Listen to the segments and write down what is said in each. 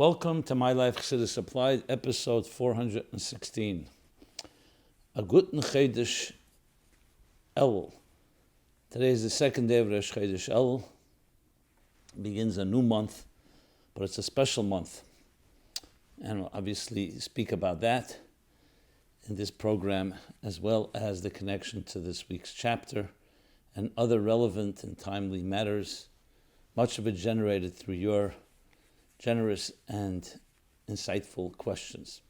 Welcome to My Life Chassidus Applied, episode 416. A guten Chodesh Elul. Today is the second day of Rosh Chodesh Elul. Begins a new month, but it's a special month. And we'll obviously speak about that in this program, as well as the connection to this week's chapter and other relevant and timely matters, much of it generated through your generous and insightful questions.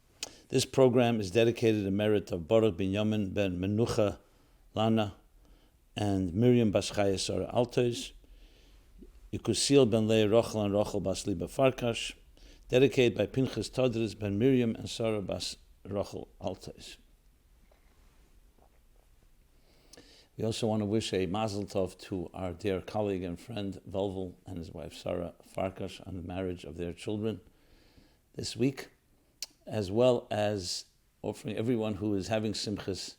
This program is dedicated in merit of Baruch Binyamin ben Menucha Lana and Miriam Bashchaya Sarah Altois, Yekusil ben Leah Rochel and Rochel Bas Liba Farkash, dedicated by Pinchas Todris ben Miriam and Sarah Bas Rochel Altois. We also want to wish a mazel tov to our dear colleague and friend Velvel and his wife Sarah Farkash on the marriage of their children this week, as well as offering everyone who is having simchas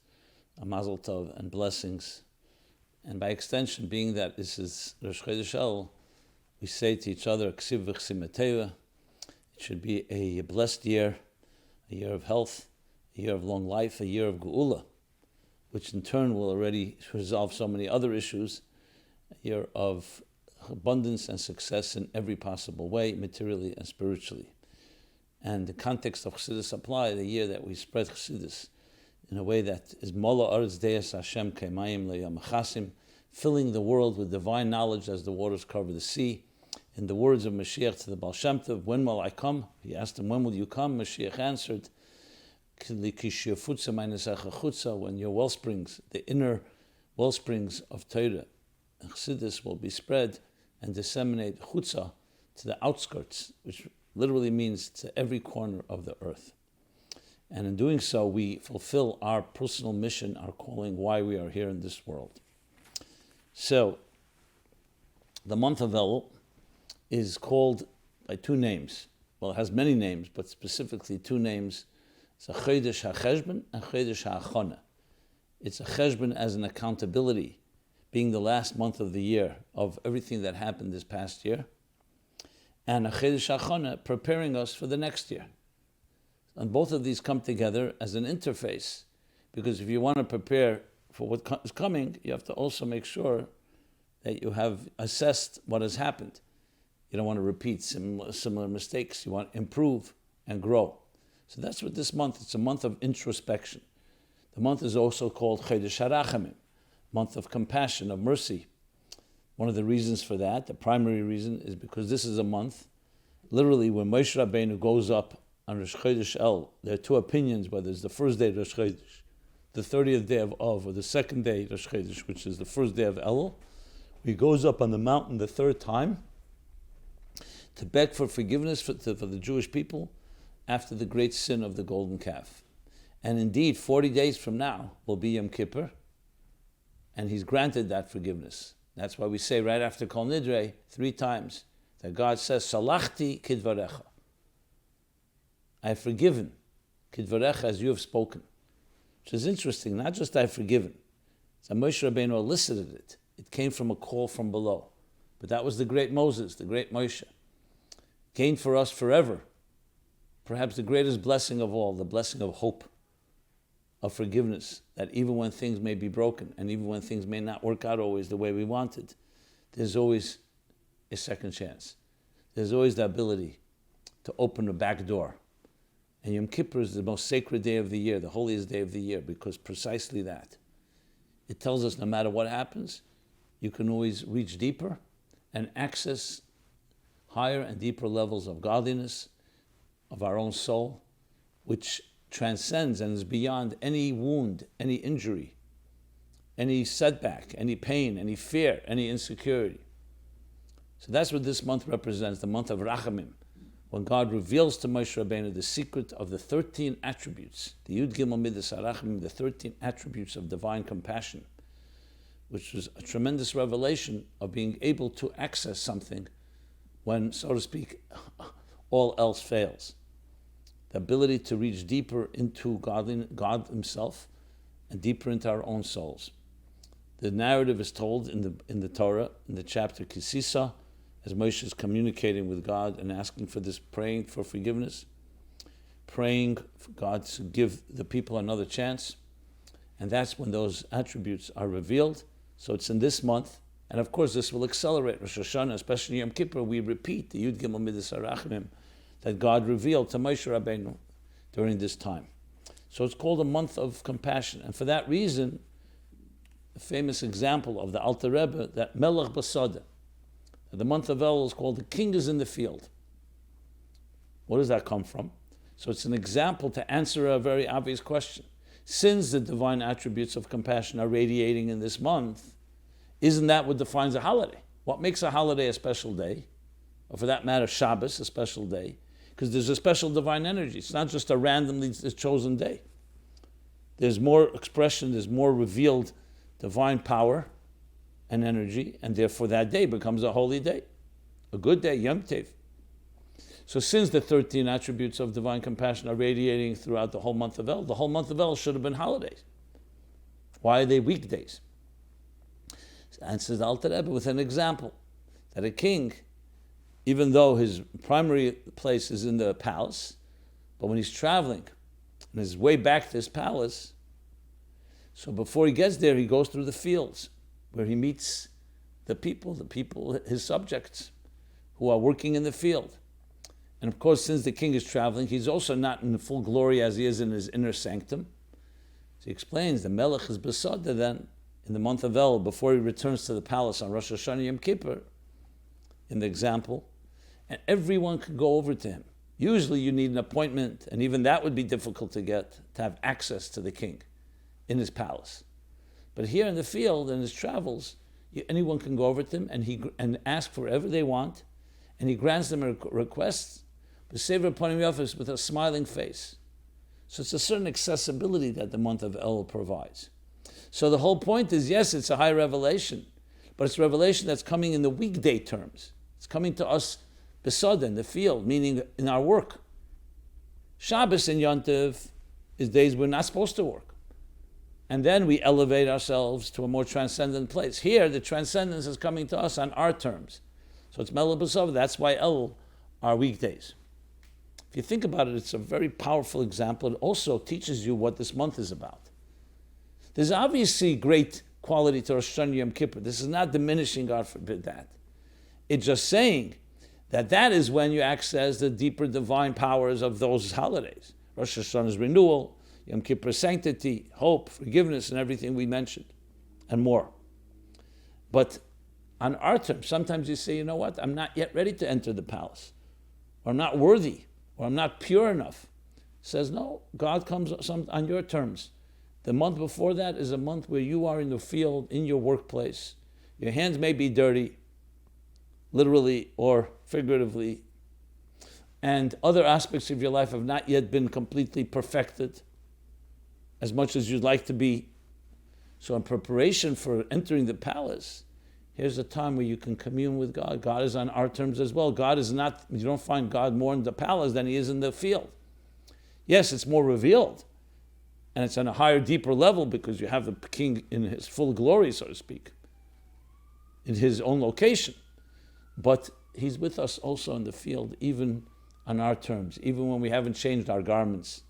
a mazel tov and blessings. And by extension, being that this is Rosh Chodesh Elul, we say to each other, Ksiv v'chsim eteva. It should be a blessed year, a year of health, a year of long life, a year of geula, which in turn will already resolve so many other issues, a year of abundance and success in every possible way, materially and spiritually. And the context of Chassidus apply, the year that we spread Chassidus in a way that is Mola Aretz Deis Hashem Keimayim Le'yam Chasim, filling the world with divine knowledge as the waters cover the sea. In the words of Mashiach to the Baal Shem Tov, when will I come? He asked him, when will you come? Mashiach answered, when your wellsprings, the inner wellsprings of Torah and Chassidus will be spread and disseminate chutza to the outskirts, which literally means to every corner of the earth. And in doing so, we fulfill our personal mission, our calling, why we are here in this world. So, the month of Elul is called by two names. Well, it has many names, but specifically two names. It's a Chodesh HaCheshbon and Chodesh HaAchona. It's a Cheshbon as an accountability, being the last month of the year of everything that happened this past year, and a Chodesh HaAchona preparing us for the next year. And both of these come together as an interface, because if you want to prepare for what is coming, you have to also make sure that you have assessed what has happened. You don't want to repeat similar mistakes. You want to improve and grow. So that's what this month, it's a month of introspection. The month is also called Chodesh HaRachamim, month of compassion, of mercy. One of the reasons for that, the primary reason, is because this is a month, literally when Moshe Rabbeinu goes up on Rosh Chodesh El, there are two opinions, whether it's the first day of Rosh Chodesh, the 30th day of Av, or the second day of Rosh Chodesh, which is the first day of Elul. He goes up on the mountain the third time to beg for forgiveness for the Jewish people after the great sin of the golden calf. And indeed, 40 days from now will be Yom Kippur, and he's granted that forgiveness. That's why we say right after Kol Nidre 3 times that God says, Salachti kidvarecha. I have forgiven, kidvarecha, as you have spoken. Which is interesting, not just I have forgiven. So Moshe Rabbeinu elicited it. It came from a call from below. But that was the great Moses, the great Moshe. Gained for us forever. Perhaps the greatest blessing of all, the blessing of hope, of forgiveness, that even when things may be broken, and even when things may not work out always the way we wanted, there's always a second chance. There's always the ability to open a back door. And Yom Kippur is the most sacred day of the year, the holiest day of the year, because precisely that. It tells us no matter what happens, you can always reach deeper and access higher and deeper levels of godliness, of our own soul, which transcends and is beyond any wound, any injury, any setback, any pain, any fear, any insecurity. So that's what this month represents, the month of Rachamim, when God reveals to Moshe Rabbeinu the secret of the 13 attributes, the Yud Gimel Midas HaRachamim, the 13 attributes of divine compassion, which was a tremendous revelation of being able to access something when, so to speak, all else fails. The ability to reach deeper into God Himself and deeper into our own souls. The narrative is told in the Torah, in the chapter Kisisa, as Moshe is communicating with God and asking for this, praying for forgiveness, praying for God to give the people another chance. And that's when those attributes are revealed. So it's in this month. And of course, this will accelerate Rosh Hashanah, especially Yom Kippur. We repeat the Yud Gimel Midas HaRachmim that God revealed to Moshe Rabbeinu during this time. So it's called a month of compassion. And for that reason, a famous example of the Alter Rebbe, that Melech Basada, the month of Elul is called the king is in the field. Where does that come from? So it's an example to answer a very obvious question. Since the divine attributes of compassion are radiating in this month, isn't that what defines a holiday? What makes a holiday a special day? Or for that matter, Shabbos, a special day? Because there's a special divine energy. It's not just a randomly chosen day. There's more expression, there's more revealed divine power and energy, and therefore that day becomes a holy day, a good day, Yom Tov. So since the 13 attributes of divine compassion are radiating throughout the whole month of El, the whole month of El should have been holidays. Why are they weekdays? Answers the Alter Rebbe with an example, that a king, even though his primary place is in the palace, but when he's traveling on his way back to his palace, so before he gets there, he goes through the fields where he meets the people, his subjects, who are working in the field. And of course, since the king is traveling, he's also not in full glory as he is in his inner sanctum. So he explains the Melech is Besada then, in the month of El, before he returns to the palace on Rosh Hashanah Yom Kippur, in the example, and everyone can go over to him. Usually you need an appointment, and even that would be difficult to get, to have access to the king in his palace. But here in the field, in his travels, anyone can go over to him and ask for whatever they want, and he grants them requests, with a smiling face. So it's a certain accessibility that the month of El provides. So the whole point is, yes, it's a high revelation, but it's a revelation that's coming in the weekday terms. It's coming to us besod in the field, meaning in our work. Shabbos and Yom Tov is days we're not supposed to work. And then we elevate ourselves to a more transcendent place. Here, the transcendence is coming to us on our terms. So it's Melech B'Sov, that's why El are weekdays. If you think about it, it's a very powerful example. It also teaches you what this month is about. There's obviously great quality to Rosh Hashanah Yom Kippur. This is not diminishing, God forbid that. It's just saying that that is when you access the deeper divine powers of those holidays. Rosh Hashanah's renewal, Yom Kippur's sanctity, hope, forgiveness, and everything we mentioned, and more. But on our terms, sometimes you say, you know what, I'm not yet ready to enter the palace, or I'm not worthy, or I'm not pure enough. Says, no, God comes on your terms. The month before that is a month where you are in the field, in your workplace. Your hands may be dirty, literally or figuratively, and other aspects of your life have not yet been completely perfected as much as you'd like to be. So in preparation for entering the palace, here's a time where you can commune with God. God is on our terms as well. God is not, you don't find God more in the palace than he is in the field. Yes, it's more revealed, and it's on a higher, deeper level because you have the king in his full glory, so to speak, in his own location. But he's with us also in the field, even on our terms, even when we haven't changed our garments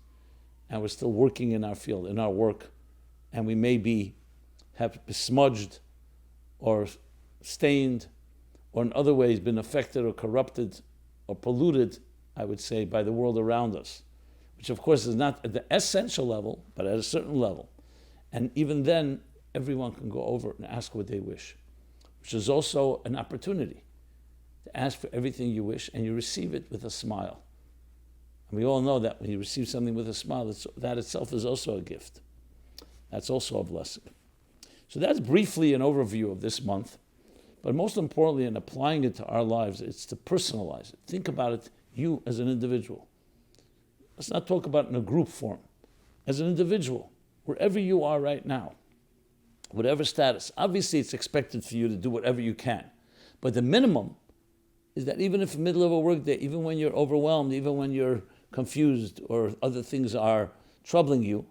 and we're still working in our field, in our work, and we may have smudged or stained or in other ways been affected or corrupted or polluted, I would say, by the world around us, which of course is not at the essential level, but at a certain level. And even then, everyone can go over and ask what they wish, which is also an opportunity to ask for everything you wish, and you receive it with a smile. And we all know that when you receive something with a smile, that itself is also a gift. That's also a blessing. So that's briefly an overview of this month. But most importantly, in applying it to our lives, it's to personalize it. Think about it, you as an individual. Let's not talk about it in a group form. As an individual, wherever you are right now, whatever status, obviously it's expected for you to do whatever you can. But the minimum is that even if in the middle of a workday, even when you're overwhelmed, even when you're confused or other things are troubling you,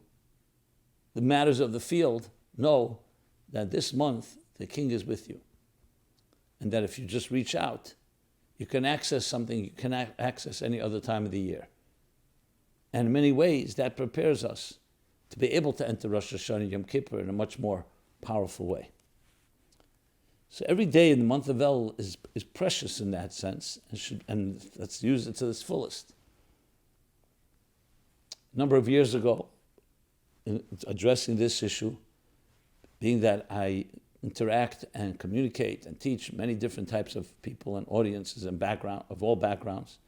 the matters of the field, know that this month the king is with you. And that if you just reach out, you can access something you cannot access any other time of the year. And in many ways, that prepares us to be able to enter Rosh Hashanah and Yom Kippur in a much more powerful way. So every day in the month of Elul is precious in that sense, and let's use it to its fullest. A number of years ago, in addressing this issue, being that I interact and communicate and teach many different types of people and audiences and background of all backgrounds,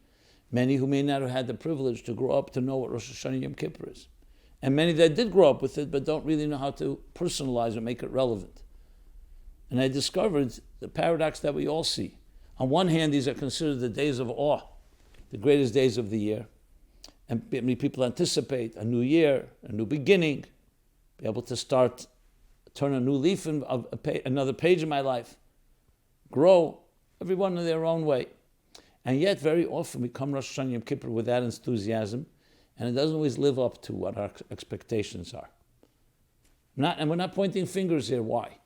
many who may not have had the privilege to grow up to know what Rosh Hashanah Yom Kippur is, and many that did grow up with it but don't really know how to personalize or make it relevant. And I discovered the paradox that we all see. On one hand, these are considered the days of awe, the greatest days of the year. And many people anticipate a new year, a new beginning, be able to turn a new leaf in another page in my life, grow, everyone in their own way. And yet, very often, we come Rosh Hashanah Yom Kippur with that enthusiasm, and it doesn't always live up to what our expectations are. And we're not pointing fingers here, why?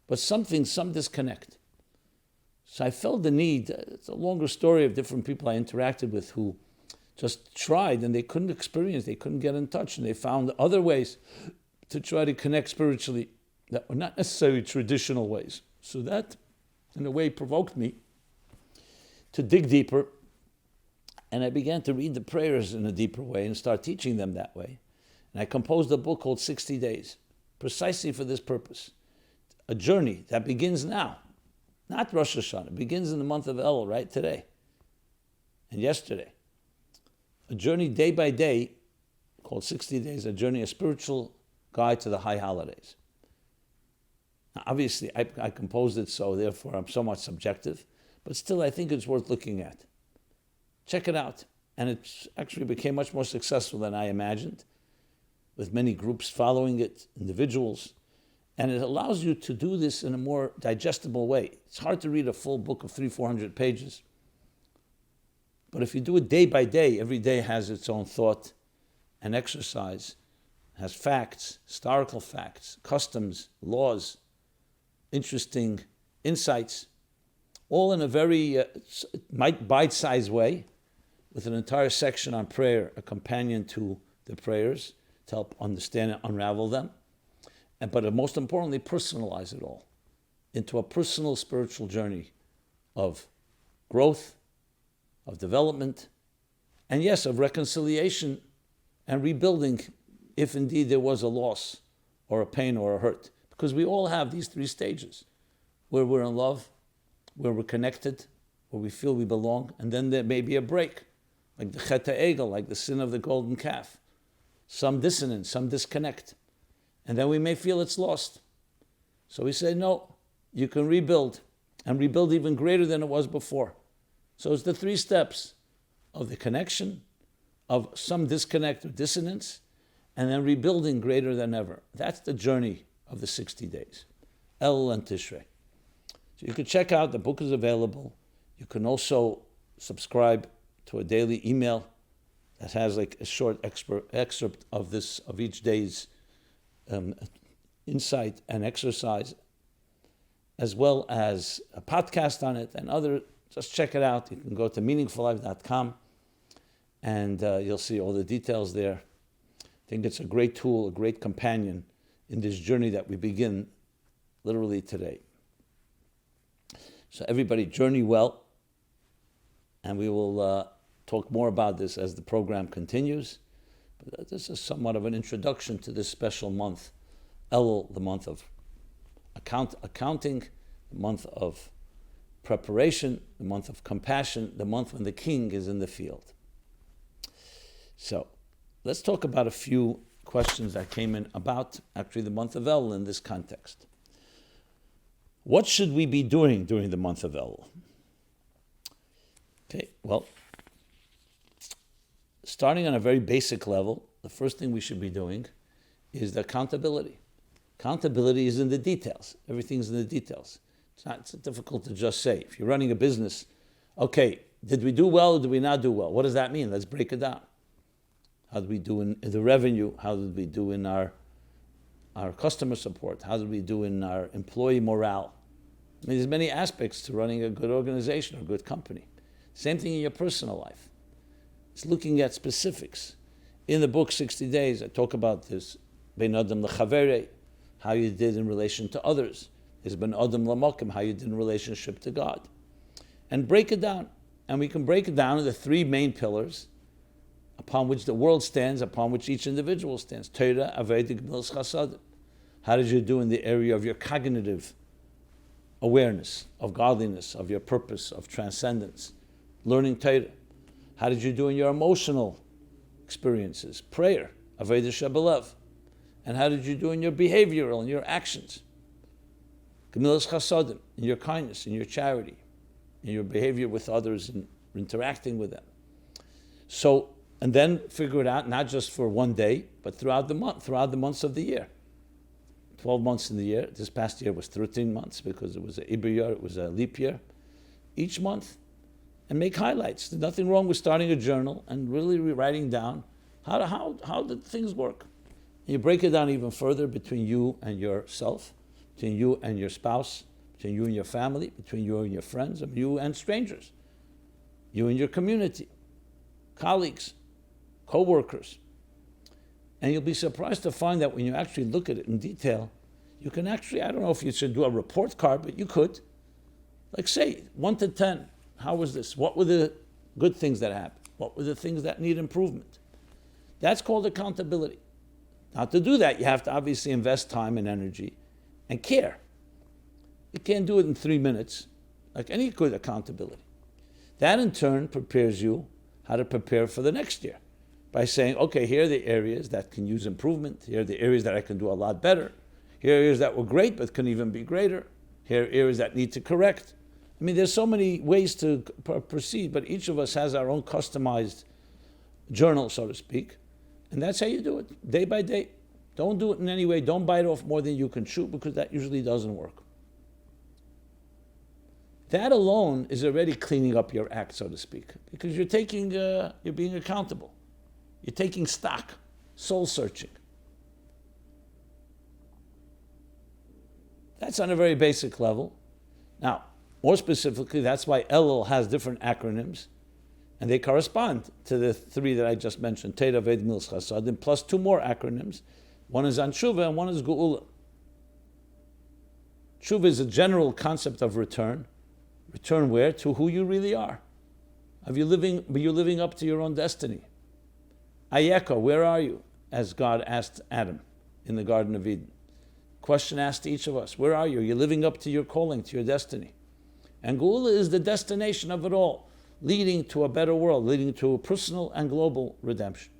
But some disconnect. So I felt the need, it's a longer story of different people I interacted with who just tried and they couldn't experience, they couldn't get in touch, and they found other ways to try to connect spiritually that were not necessarily traditional ways. So that, in a way, provoked me to dig deeper, and I began to read the prayers in a deeper way and start teaching them that way. And I composed a book called 60 Days, precisely for this purpose. A journey that begins now, not Rosh Hashanah. It begins in the month of Elul, right today and yesterday. A journey day by day, called 60 Days, a journey, a spiritual guide to the high holidays. Now, obviously, I composed it, so therefore I'm somewhat subjective, but still I think it's worth looking at. Check it out. And it actually became much more successful than I imagined, with many groups following it, individuals. And it allows you to do this in a more digestible way. It's hard to read a full book of 300-400 pages. But if you do it day by day, every day has its own thought and exercise, has facts, historical facts, customs, laws, interesting insights, all in a very bite-sized way, with an entire section on prayer, a companion to the prayers, to help understand and unravel them. But most importantly, personalize it all into a personal spiritual journey of growth, of development, and yes, of reconciliation and rebuilding if indeed there was a loss or a pain or a hurt. Because we all have these three stages, where we're in love, where we're connected, where we feel we belong, and then there may be a break, like the Chet HaEgel, like the sin of the golden calf. Some dissonance, some disconnect. And then we may feel it's lost. So we say, no, you can rebuild, and rebuild even greater than it was before. So it's the three steps of the connection, of some disconnect or dissonance, and then rebuilding greater than ever. That's the journey of the 60 days, Elul and Tishrei. So you can check out, the book is available. You can also subscribe to a daily email that has like a short excerpt of each day's insight and exercise, as well as a podcast on it and other. Just check it out. You can go to meaningfullife.com and you'll see all the details there. I think it's a great tool, a great companion in this journey that we begin literally today. So everybody journey well, and we will talk more about this as the program continues. But this is somewhat of an introduction to this special month, Elul, the month of accounting, the month of preparation, the month of compassion, the month when the king is in the field. So let's talk about a few questions that came in about actually the month of Elul in this context. What should we be doing during the month of Elul? Okay, well, starting on a very basic level, the first thing we should be doing is the accountability. Accountability is in the details. Everything's in the details. It's difficult to just say. If you're running a business, okay, did we do well or did we not do well? What does that mean? Let's break it down. How did we do in the revenue? How did we do in our customer support? How did we do in our employee morale? I mean, there's many aspects to running a good organization or a good company. Same thing in your personal life. It's looking at specifics. In the book 60 Days, I talk about this. Ben Adam L'Chavere, how you did in relation to others. There's Ben Adam L'Mokim, how you did in relationship to God. And break it down. And we can break it down into three main pillars upon which the world stands, upon which each individual stands. Torah, Aved, Gemilas Chasadim. How did you do in the area of your cognitive awareness, of godliness, of your purpose, of transcendence? Learning Torah. How did you do in your emotional experiences? Prayer, Aved Shebelev. And how did you do in your behavioral and your actions? Gemilas Chasadim, in your kindness, in your charity, in your behavior with others and interacting with them. So, and then figure it out, not just for one day, but throughout the month, throughout the months of the year. 12 months in the year. This past year was 13 months because it was a Iber year, it was a leap year. Each month, and make highlights. There's nothing wrong with starting a journal and really writing down how did things work. And you break it down even further between you and yourself, between you and your spouse, between you and your family, between you and your friends, and you and strangers, you and your community, colleagues, co-workers. And you'll be surprised to find that when you actually look at it in detail, you can actually, I don't know if you should do a report card, but you could. Like say, 1 to 10, how was this? What were the good things that happened? What were the things that need improvement? That's called accountability. Now to do that, you have to obviously invest time and energy and care. You can't do it in 3 minutes, like any good accountability. That in turn prepares you how to prepare for the next year by saying, okay, here are the areas that can use improvement. Here are the areas that I can do a lot better. Here are areas that were great but can even be greater. Here are areas that need to correct. I mean, there's so many ways to proceed, but each of us has our own customized journal, so to speak, and that's how you do it, day by day. Don't do it in any way. Don't bite off more than you can chew, because that usually doesn't work. That alone is already cleaning up your act, so to speak, because you're being accountable. You're taking stock, soul searching. That's on a very basic level. Now, more specifically, that's why Elul has different acronyms, and they correspond to the three that I just mentioned, Torah, Aved, Gemilas Chasadim, plus 2 more acronyms. One is Anshuva and one is Geula. Tshuva is a general concept of return. Return where? To who you really are. Are you living up to your own destiny? Ayeka, where are you? As God asked Adam in the Garden of Eden. Question asked to each of us, where are you? Are you living up to your calling, to your destiny? And Geula is the destination of it all, leading to a better world, leading to a personal and global redemption.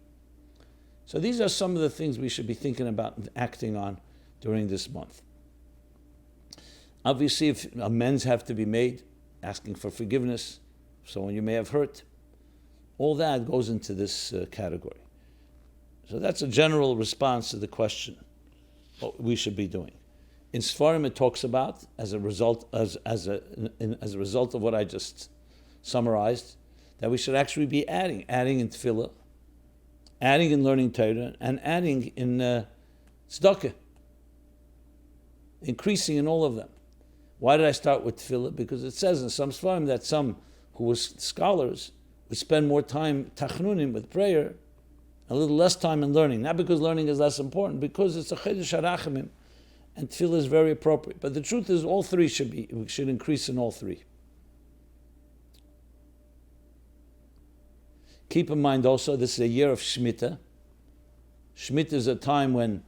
So these are some of the things we should be thinking about and acting on during this month. Obviously, if amends have to be made, asking for forgiveness, someone you may have hurt, all that goes into this category. So that's a general response to the question, what we should be doing. In Sfarim, it talks about, as a result of what I just summarized, that we should actually be adding in tefillah, adding in learning Torah, and adding in tzedakah, increasing in all of them. Why did I start with tefillah? Because it says in some Sfarim that some who were scholars would spend more time tachnunim with prayer, a little less time in learning. Not because learning is less important, because it's a chedesh harachamim, and tefillah is very appropriate. But the truth is, all three we should increase in all three. Keep in mind also, this is a year of Shemitah. Shemitah is a time when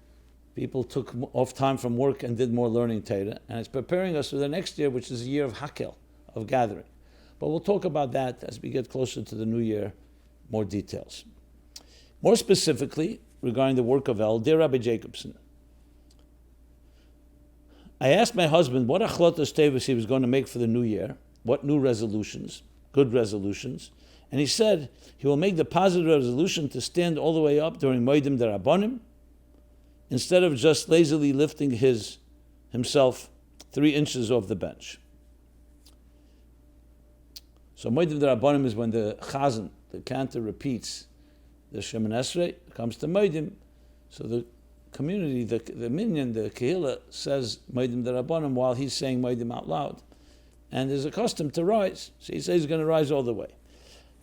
people took off time from work and did more learning Torah, and it's preparing us for the next year, which is a year of Hakel, of gathering. But we'll talk about that as we get closer to the new year, more details. More specifically, regarding the work of El, dear Rabbi Jacobson, I asked my husband what achlotas tevis he was going to make for the new year, what new resolutions, good resolutions, and he said he will make the positive resolution to stand all the way up during Moedim Darabanim, instead of just lazily lifting himself 3 inches off the bench. So Moedim Darabanim is when the chazan, the cantor, repeats the Shemoneh Esrei, comes to Moedim, so the community, the minyan, the kehillah, says Moedim Darabanan while he's saying Moedim out loud. And there's a custom to rise. So he says he's going to rise all the way.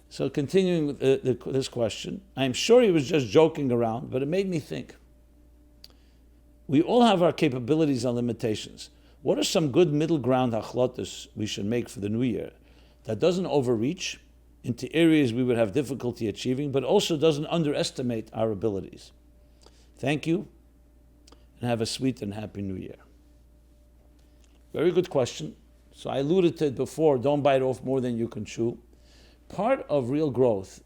So continuing with this question, I'm sure he was just joking around, but it made me think. We all have our capabilities and limitations. What are some good middle ground hachlotas we should make for the new year that doesn't overreach into areas we would have difficulty achieving, but also doesn't underestimate our abilities? Thank you, and have a sweet and happy new year. Very good question. So I alluded to it before, don't bite off more than you can chew. Part of real growth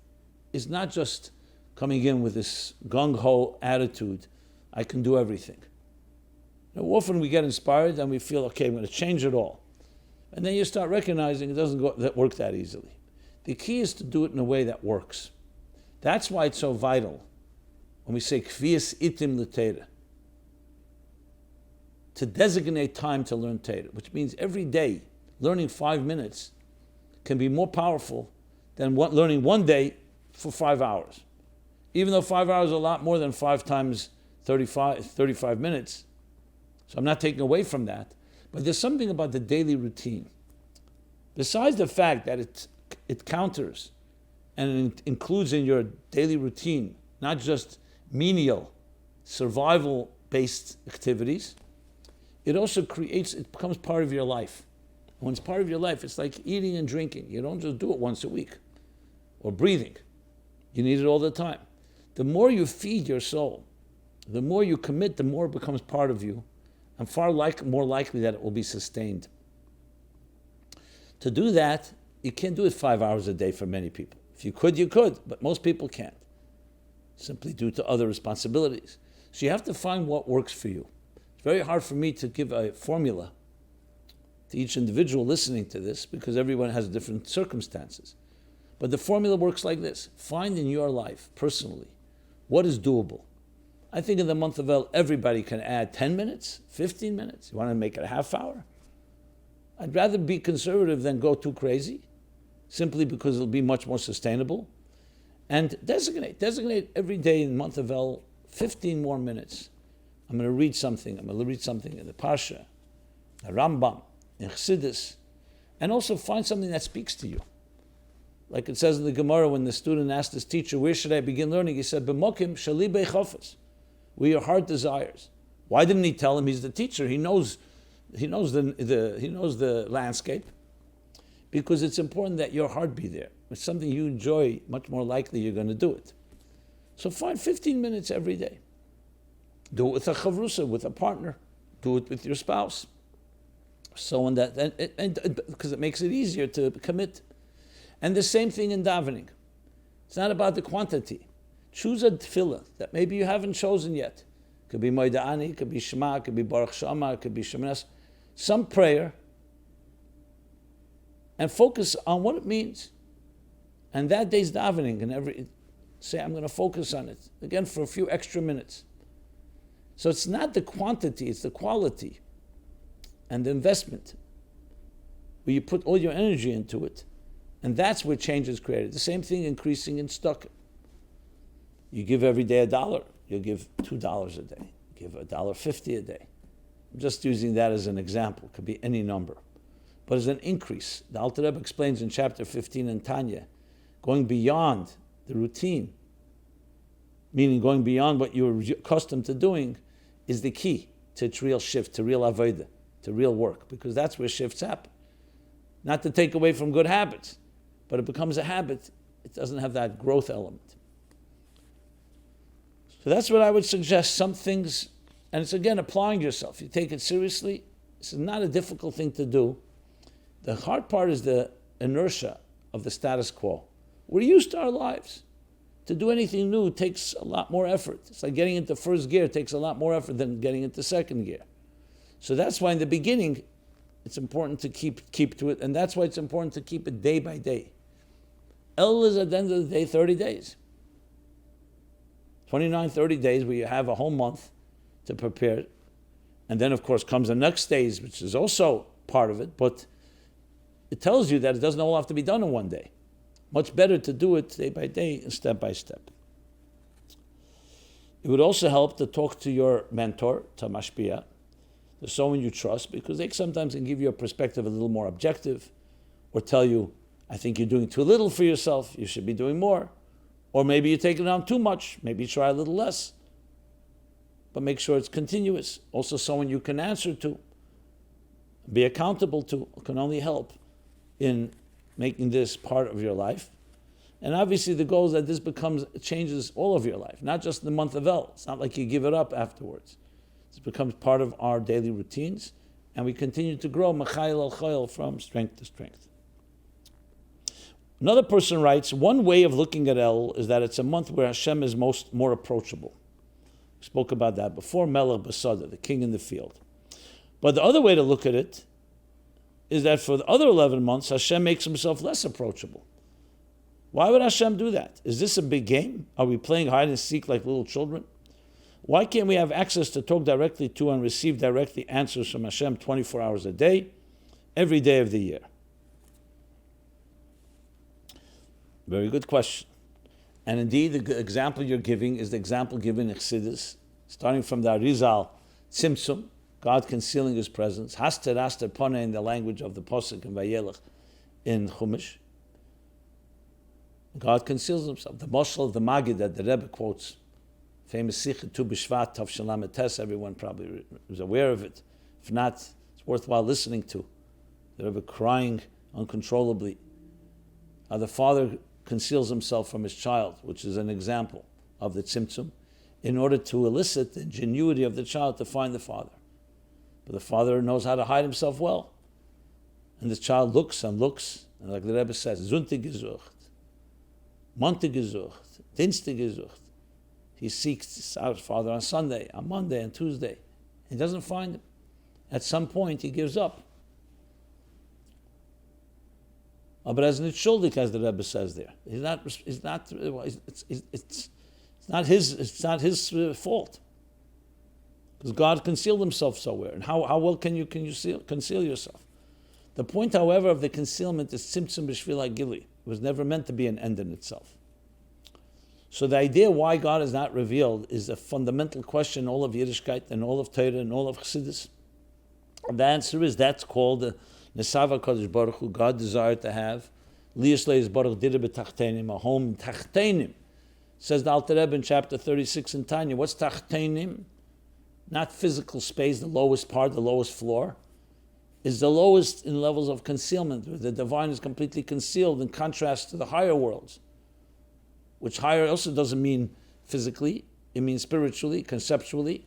is not just coming in with this gung-ho attitude, I can do everything. Often we get inspired and we feel, okay, I'm going to change it all. And then you start recognizing it doesn't work that easily. The key is to do it in a way that works. That's why it's so vital when we say kvias itim l'Torah, to designate time to learn Torah, which means every day learning 5 minutes can be more powerful than learning one day for 5 hours. Even though 5 hours is a lot more than 5 times 35 minutes. So I'm not taking away from that. But there's something about the daily routine. Besides the fact that it counters and it includes in your daily routine, not just menial, survival-based activities, it also it becomes part of your life. When it's part of your life, it's like eating and drinking. You don't just do it once a week. Or breathing. You need it all the time. The more you feed your soul, the more you commit, the more it becomes part of you, and more likely that it will be sustained. To do that, you can't do it 5 hours a day for many people. If you could, you could, but most people can't, simply due to other responsibilities. So you have to find what works for you. It's very hard for me to give a formula to each individual listening to this because everyone has different circumstances. But the formula works like this. Find in your life, personally, what is doable. I think in the month of El, everybody can add 10 minutes, 15 minutes. You want to make it a half hour? I'd rather be conservative than go too crazy, simply because it'll be much more sustainable. And designate every day in the month of El 15 more minutes. I'm going to read something. I'm going to read something in the Parsha, the Rambam, in Chassidus, and also find something that speaks to you. Like it says in the Gemara, when the student asked his teacher, where should I begin learning? He said, B'mokim shali beichofes, where your heart desires. Why didn't he tell him? He's the teacher. He knows the landscape. Because it's important that your heart be there. It's something you enjoy, much more likely you're going to do it. So find 15 minutes every day. Do it with a chavrusa, with a partner. Do it with your spouse. So on that, because it makes it easier to commit. And the same thing in davening. It's not about the quantity. Choose a tefillah that maybe you haven't chosen yet. It could be Moeda'ani, it could be Shema, it could be Baruch Shama, it could be Shemoneh. Some prayer. And focus on what it means. And that day's davening, and say, I'm going to focus on it. Again, for a few extra minutes. So it's not the quantity, it's the quality and the investment, where you put all your energy into it. And that's where change is created. The same thing increasing in stock. You give every day $1, you'll give $2 a day. Give $1.50 a day. I'm just using that as an example. It could be any number. But as an increase, the Alter Rebbe explains in chapter 15 in Tanya, going beyond the routine, meaning going beyond what you're accustomed to doing, is the key to real shift, to real avodah, to real work, because that's where shifts happen. Not to take away from good habits, but it becomes a habit, it doesn't have that growth element. So that's what I would suggest, some things, and it's again applying yourself. You take it seriously, this is not a difficult thing to do. The hard part is the inertia of the status quo. We're used to our lives. To do anything new takes a lot more effort. It's like getting into first gear takes a lot more effort than getting into second gear. So that's why in the beginning, it's important to keep to it, and that's why it's important to keep it day by day. Elul is at the end of the day 30 days. 29, 30 days where you have a whole month to prepare it. And then, of course, comes the next days, which is also part of it, but it tells you that it doesn't all have to be done in one day. Much better to do it day by day and step by step. It would also help to talk to your mentor, to mashpia, to someone you trust, because they sometimes can give you a perspective a little more objective, or tell you, I think you're doing too little for yourself, you should be doing more. Or maybe you're taking on too much, maybe try a little less. But make sure it's continuous. Also someone you can answer to, be accountable to, can only help in making this part of your life. And obviously the goal is that this changes all of your life, not just the month of El. It's not like you give it up afterwards. It becomes part of our daily routines, and we continue to grow machayil al chayil, from strength to strength. Another person writes, one way of looking at El is that it's a month where Hashem is more approachable. We spoke about that before, Melech Basada, the king in the field. But the other way to look at it is that for the other 11 months, Hashem makes himself less approachable. Why would Hashem do that? Is this a big game? Are we playing hide and seek like little children? Why can't we have access to talk directly to and receive directly answers from Hashem 24 hours a day, every day of the year? Very good question. And indeed, the example you're giving is the example given in Chassidus, starting from the Arizal, Tzimtzum, God concealing his presence, Haster Pone in the language of the Posuk and Vayelech in Chumash. God conceals himself. The Moshel of the Magid that the Rebbe quotes, famous Sikh Tu B'Shvat Tav Shalom Tes, everyone probably is aware of it. If not, it's worthwhile listening to. The Rebbe crying uncontrollably. How the father conceals himself from his child, which is an example of the Tzimtzum, in order to elicit the ingenuity of the child to find the father. But the father knows how to hide himself well. And the child looks, and like the Rebbe says, Zunte gesucht, Monte gesucht, Dienste gesucht. He seeks his father on Sunday, on Monday, and Tuesday. He doesn't find him. At some point, he gives up. But as Nitschuldig, as the Rebbe says there, it's not his fault, because God concealed himself somewhere. And how well can you conceal yourself? The point, however, of the concealment is tzimtzum b'shvil hagili. It was never meant to be an end in itself. So the idea why God is not revealed is a fundamental question in all of Yiddishkeit and all of Torah and all of Chassidus. And the answer is that's called the Nesava Kodesh Baruch Hu. God desired to have Liyas Leis Baruch Dira B'Tachtenim, a home Tachtenim. Says the Alter Rebbe in chapter 36 in Tanya. What's Tachtenim? Not physical space, the lowest part, the lowest floor. Is the lowest in levels of concealment, where the divine is completely concealed in contrast to the higher worlds. Which higher also doesn't mean physically, it means spiritually, conceptually.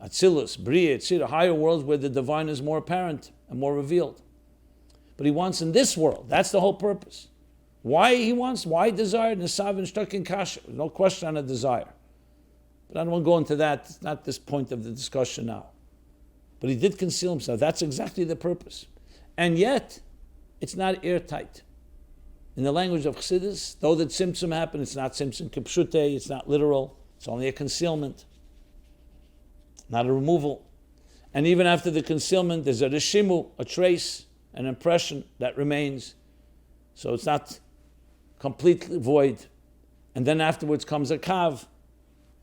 Atzilus, Bria, Etzira, higher worlds where the divine is more apparent and more revealed. But he wants in this world, that's the whole purpose. Why desire? Nesav and Shtuk and Kasha, no question on a desire. But I don't want to go into that, it's not this point of the discussion now. But he did conceal himself, that's exactly the purpose. And yet, it's not airtight. In the language of Chassidus, though the tzimtzum happened, it's not tzimtzum kipshute, it's not literal, it's only a concealment, not a removal. And even after the concealment, there's a reshimu, a trace, an impression that remains. So it's not completely void. And then afterwards comes a kav,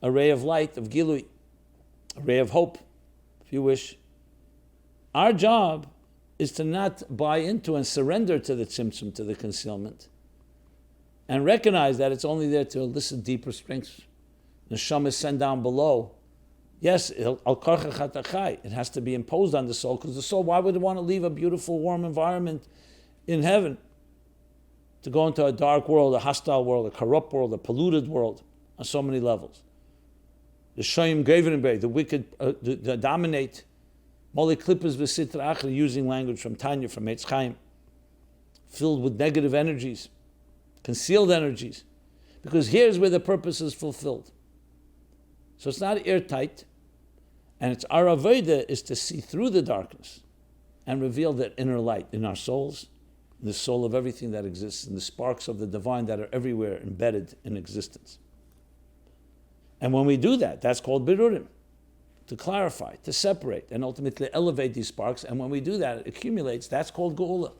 a ray of light, of gilui, a ray of hope, if you wish. Our job is to not buy into and surrender to the tzimtzum, to the concealment, and recognize that it's only there to elicit deeper strength. Neshama is sent down below. Yes, it has to be imposed on the soul, because the soul, why would it want to leave a beautiful, warm environment in heaven to go into a dark world, a hostile world, a corrupt world, a polluted world on so many levels? The Shoyim Gevrenbei, the wicked, dominate. Moli Klippers v'Sitra Achra, using language from Tanya, from Eitz Chaim, filled with negative energies, concealed energies, because here's where the purpose is fulfilled. So it's not airtight, and it's our avodah is to see through the darkness and reveal that inner light in our souls, in the soul of everything that exists, and the sparks of the divine that are everywhere embedded in existence. And when we do that, that's called birurim. To clarify, to separate, and ultimately elevate these sparks. And when we do that, it accumulates. That's called Geula.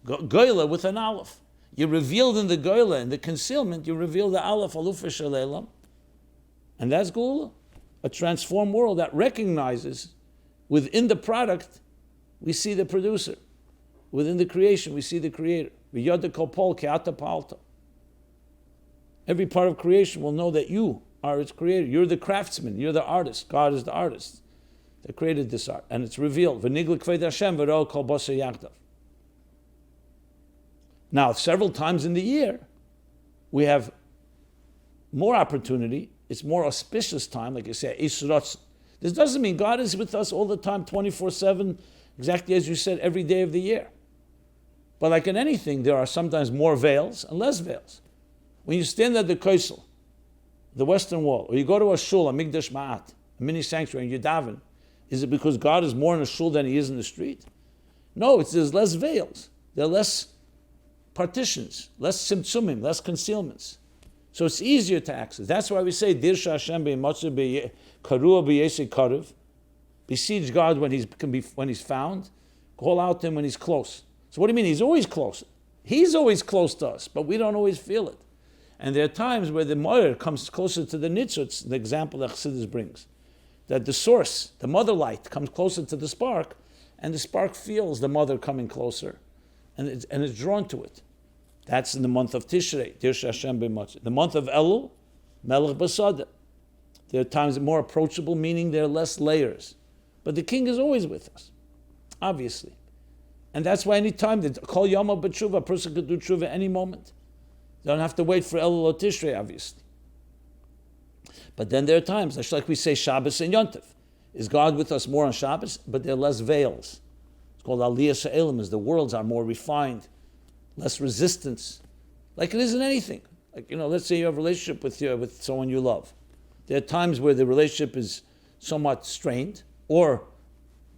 Geula with an Aleph. You revealed in the Geula, in the concealment, you reveal the Aleph, Alufa Shalelam. And that's Geula, a transformed world that recognizes within the product, we see the producer. Within the creation, we see the creator. Every part of creation will know that you are its creator. You're the craftsman. You're the artist. God is the artist that created this art. And it's revealed. Now, several times in the year, we have more opportunity. It's more auspicious time, like you say, Isrotz. This doesn't mean God is with us all the time, 24/7, exactly as you said, every day of the year. But like in anything, there are sometimes more veils and less veils. When you stand at the Kosel, the Western Wall, or you go to a shul, a Migdash Ma'at, a mini sanctuary, and you daven, is it because God is more in a shul than he is in the street? No, there's less veils. There are less partitions, less simtsumim, less concealments. So it's easier to access. That's why we say, Dirsha Hashem be'imotzu be'karua be'yesei karuv. Besiege God when he's found. Call out to him when he's close. So what do you mean? He's always close. He's always close to us, but we don't always feel it. And there are times where the moyer comes closer to the nitzutz, the example that Chassidus brings. That the source, the mother light, comes closer to the spark, and the spark feels the mother coming closer, and it's drawn to it. That's in the month of Tishrei, Dirsha Hashem b'motzei. The month of Elul, Melech Basada. There are times more approachable, meaning there are less layers. But the king is always with us, obviously. And that's why any time, call Yom B'tshuva, a person could do tshuva any moment. They don't have to wait for Elul or Tishrei, obviously. But then there are times, like we say Shabbos and Yontif. Is God with us more on Shabbos? But there are less veils. It's called Aliyah She'elim, as the worlds are more refined, less resistance. Like it is in anything. Like, let's say you have a relationship with someone you love. There are times where the relationship is somewhat strained, or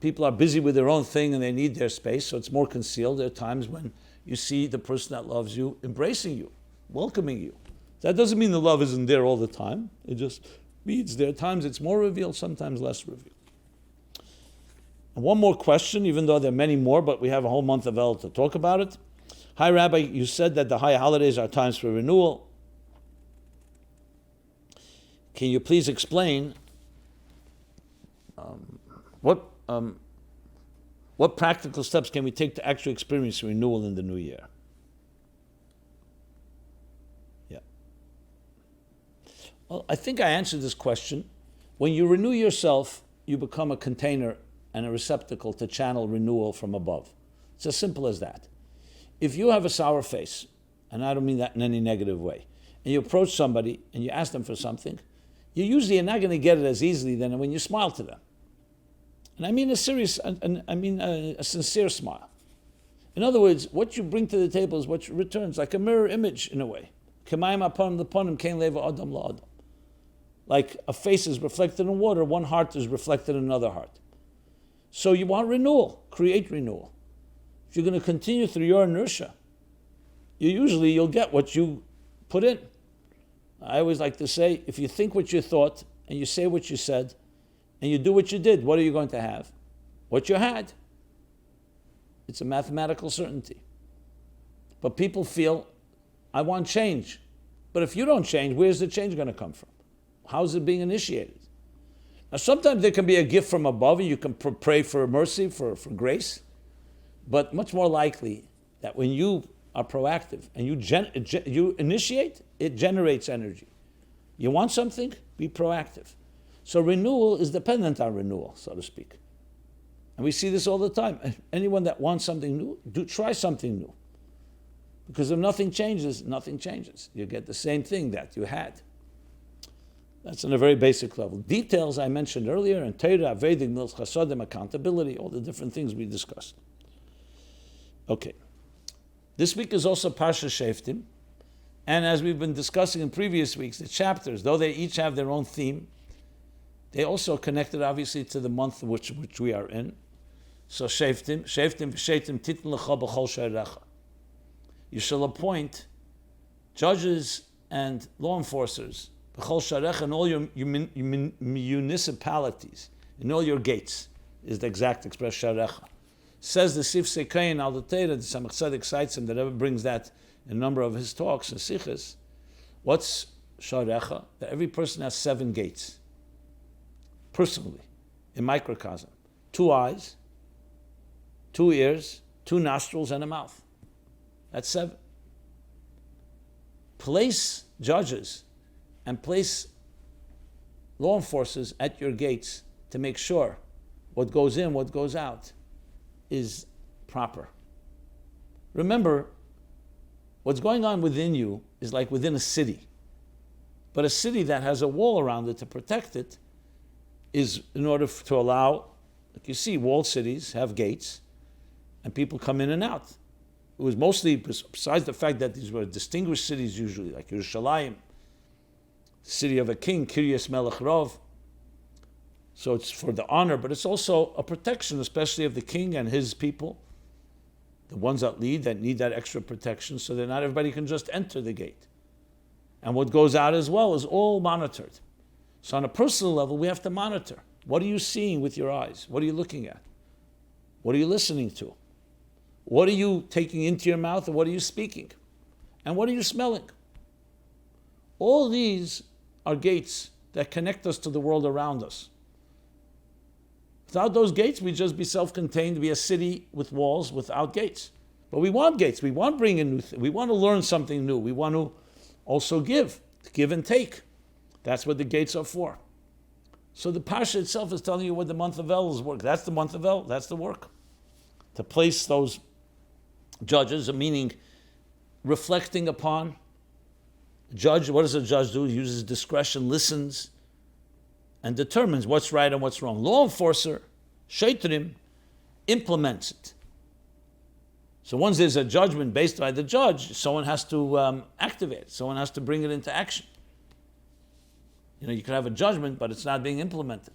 people are busy with their own thing and they need their space, so it's more concealed. There are times when you see the person that loves you embracing you, welcoming you. That doesn't mean the love isn't there all the time. It just means there are times it's more revealed, sometimes less revealed. And one more question, even though there are many more, but we have a whole month of Elul to talk about it. Hi, Rabbi, you said that the high holidays are times for renewal. Can you please explain what practical steps can we take to actually experience renewal in the new year? Yeah. Well, I think I answered this question. When you renew yourself, you become a container and a receptacle to channel renewal from above. It's as simple as that. If you have a sour face, and I don't mean that in any negative way, and you approach somebody and you ask them for something, you usually are not going to get it as easily than when you smile to them. And I mean a sincere smile. In other words, what you bring to the table is what returns, like a mirror image in a way. Like a face is reflected in water, one heart is reflected in another heart. So you want renewal, create renewal. If you're going to continue through your inertia, you'll get what you put in. I always like to say, if you think what you thought, and you say what you said, and you do what you did, what are you going to have? What you had. It's a mathematical certainty. But people feel, I want change. But if you don't change, where's the change going to come from? How's it being initiated? Now, sometimes there can be a gift from above, and you can pray for mercy, for grace. But much more likely that when you are proactive and you initiate, it generates energy. You want something? Be proactive. So renewal is dependent on renewal, so to speak. And we see this all the time. Anyone that wants something new, try something new. Because if nothing changes, nothing changes. You get the same thing that you had. That's on a very basic level. Details I mentioned earlier, in Torah, Vedic, Mils, Chasodim, accountability, all the different things we discussed. Okay. This week is also Parsha Shoftim. And as we've been discussing in previous weeks, the chapters, though they each have their own theme, they also connected obviously to the month which we are in. So Shoftim, titin lecha b'chol she'arecha. You shall appoint judges and law enforcers, b'chol she'arecha, in all your municipalities, in all your gates, is the exact expression, she'arecha. Says the Sif Sekayin al Torah, the Samach Tzedek cites him, that ever brings that in a number of his talks and siches. What's sharecha, that every person has 7 gates. Personally, in microcosm. 2 eyes, 2 ears, 2 nostrils, and a mouth. That's 7. Place judges and place law enforcers at your gates to make sure what goes in, what goes out is proper. Remember, what's going on within you is like within a city. But a city that has a wall around it to protect it is in order to allow, like you see, walled cities have gates and people come in and out. It was mostly, besides the fact that these were distinguished cities usually, like Yerushalayim, city of a king, Kiryas Melech Rov. So it's for the honor, but it's also a protection, especially of the king and his people, the ones that lead, that need that extra protection, so that not everybody can just enter the gate. And what goes out as well is all monitored. So on a personal level, we have to monitor. What are you seeing with your eyes? What are you looking at? What are you listening to? What are you taking into your mouth, and what are you speaking? And what are you smelling? All these are gates that connect us to the world around us. Without those gates, we'd just be self-contained, be a city with walls without gates. But we want gates. We want to bring in new things. We want to learn something new. We want to also give and take. That's what the gates are for. So the Pasha itself is telling you what the month of Elul is work. That's the month of Elul. That's the work. To place those judges, meaning reflecting upon. Judge, what does a judge do? He uses discretion, listens, and determines what's right and what's wrong. Law enforcer, shaitrim, implements it. So once there's a judgment based by the judge, someone has to activate it. Someone has to bring it into action. You can have a judgment, but it's not being implemented.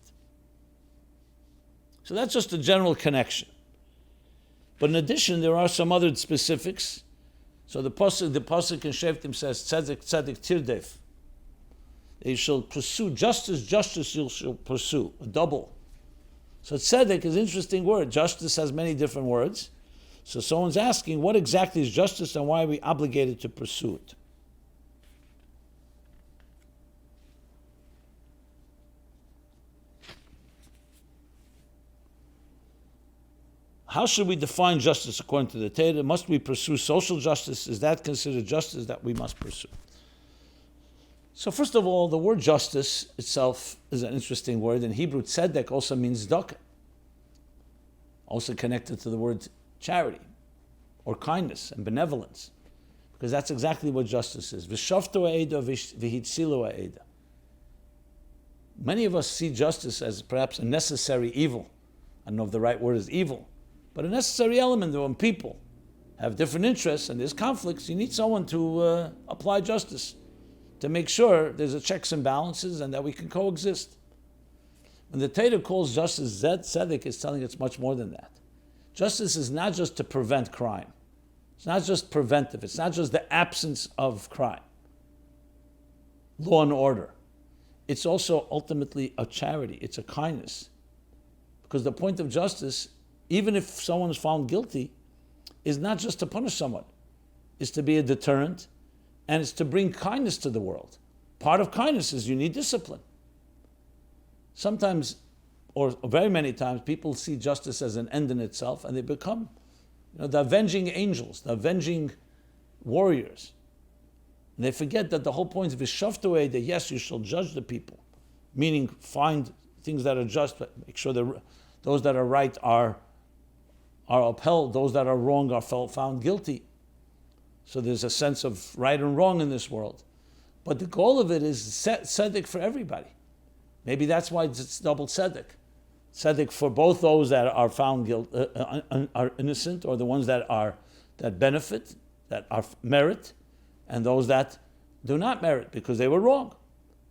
So that's just a general connection. But in addition, there are some other specifics. So the pasuk in Shoftim says, "Tzedek, tzedek, tirdev." You shall pursue justice, justice you shall pursue. A double. So tzedek is an interesting word. Justice has many different words. So someone's asking, what exactly is justice and why are we obligated to pursue it? How should we define justice according to the Torah? Must we pursue social justice? Is that considered justice that we must pursue? So first of all, the word justice itself is an interesting word. In Hebrew, tzedek also means tzedakah, also connected to the word charity or kindness and benevolence, because that's exactly what justice is. V'shoftu ha'eda v'hitzilu ha'eda. Many of us see justice as perhaps a necessary evil. I don't know if the right word is evil, but a necessary element. When people have different interests and there's conflicts, you need someone to apply justice to make sure there's a checks and balances and that we can coexist. When the Torah calls justice tzedek, it's telling it's much more than that. Justice is not just to prevent crime. It's not just preventive. It's not just the absence of crime. Law and order. It's also ultimately a charity. It's a kindness. Because the point of justice, even if someone is found guilty, is not just to punish someone. It's to be a deterrent, and it's to bring kindness to the world. Part of kindness is you need discipline. Sometimes, or very many times, people see justice as an end in itself, and they become the avenging angels, the avenging warriors. And they forget that the whole point of V'shoftu that yes, you shall judge the people, meaning find things that are just, make sure that those that are right are upheld, those that are wrong are found guilty. So there's a sense of right and wrong in this world. But the goal of it is tzedek for everybody. Maybe that's why it's double tzedek. Tzedek for both those that are found are innocent, or the ones that benefit, that are merit, and those that do not merit because they were wrong.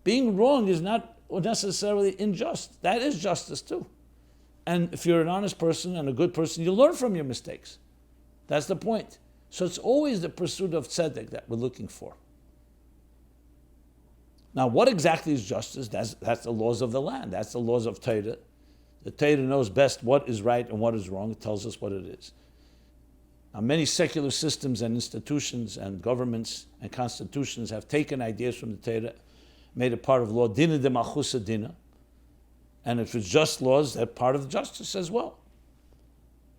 Being wrong is not necessarily unjust. That is justice too. And if you're an honest person and a good person, you learn from your mistakes. That's the point. So it's always the pursuit of tzedek that we're looking for. Now, what exactly is justice? That's the laws of the land. That's the laws of Torah. The Torah knows best what is right and what is wrong. It tells us what it is. Now, many secular systems and institutions and governments and constitutions have taken ideas from the Torah, made it part of law, dina de malchusa dina, and if it's just laws, they're part of justice as well.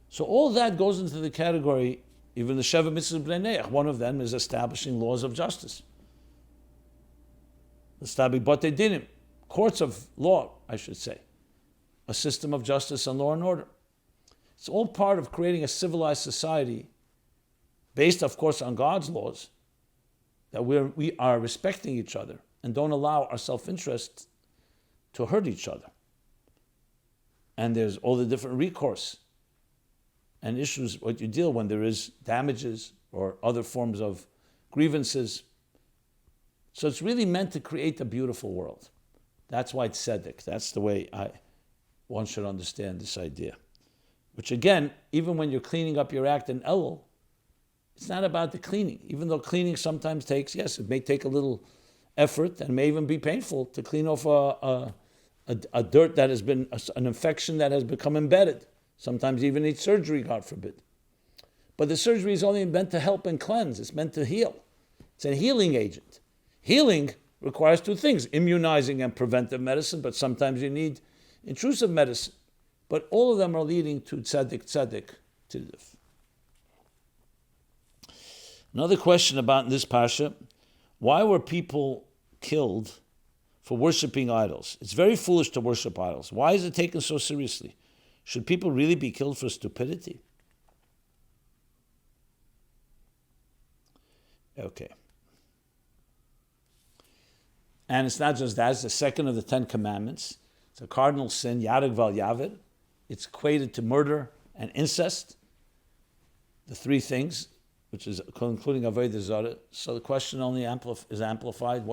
So all that goes into the category, even the Sheva Mitzvahs B'nai Neach, one of them is establishing laws of justice. Establishing Batei Dinim, courts of law, I should say. A system of justice and law and order. It's all part of creating a civilized society based, of course, on God's laws, that we are respecting each other and don't allow our self-interest to hurt each other. And there's all the different recourse and issues what you deal when there is damages or other forms of grievances. So it's really meant to create a beautiful world. That's why it's tzedek. That's the way one should understand this idea. Which again, even when you're cleaning up your act in Elul, it's not about the cleaning. Even though cleaning sometimes takes, yes, it may take a little effort and may even be painful to clean off a dirt that has been, an infection that has become embedded. Sometimes even needs surgery, God forbid. But the surgery is only meant to help and cleanse. It's meant to heal. It's a healing agent. Healing requires two things, immunizing and preventive medicine, but sometimes you need intrusive medicine. But all of them are leading to tzedek, tidif. Another question about this parsha, why were people killed for worshiping idols? It's very foolish to worship idols. Why is it taken so seriously? Should people really be killed for stupidity? Okay. And it's not just that, it's the second of the 10 commandments. It's a cardinal sin, yareg val yaver. It's equated to murder and incest, the three things, which is including avodah zarah. So the question only is amplified.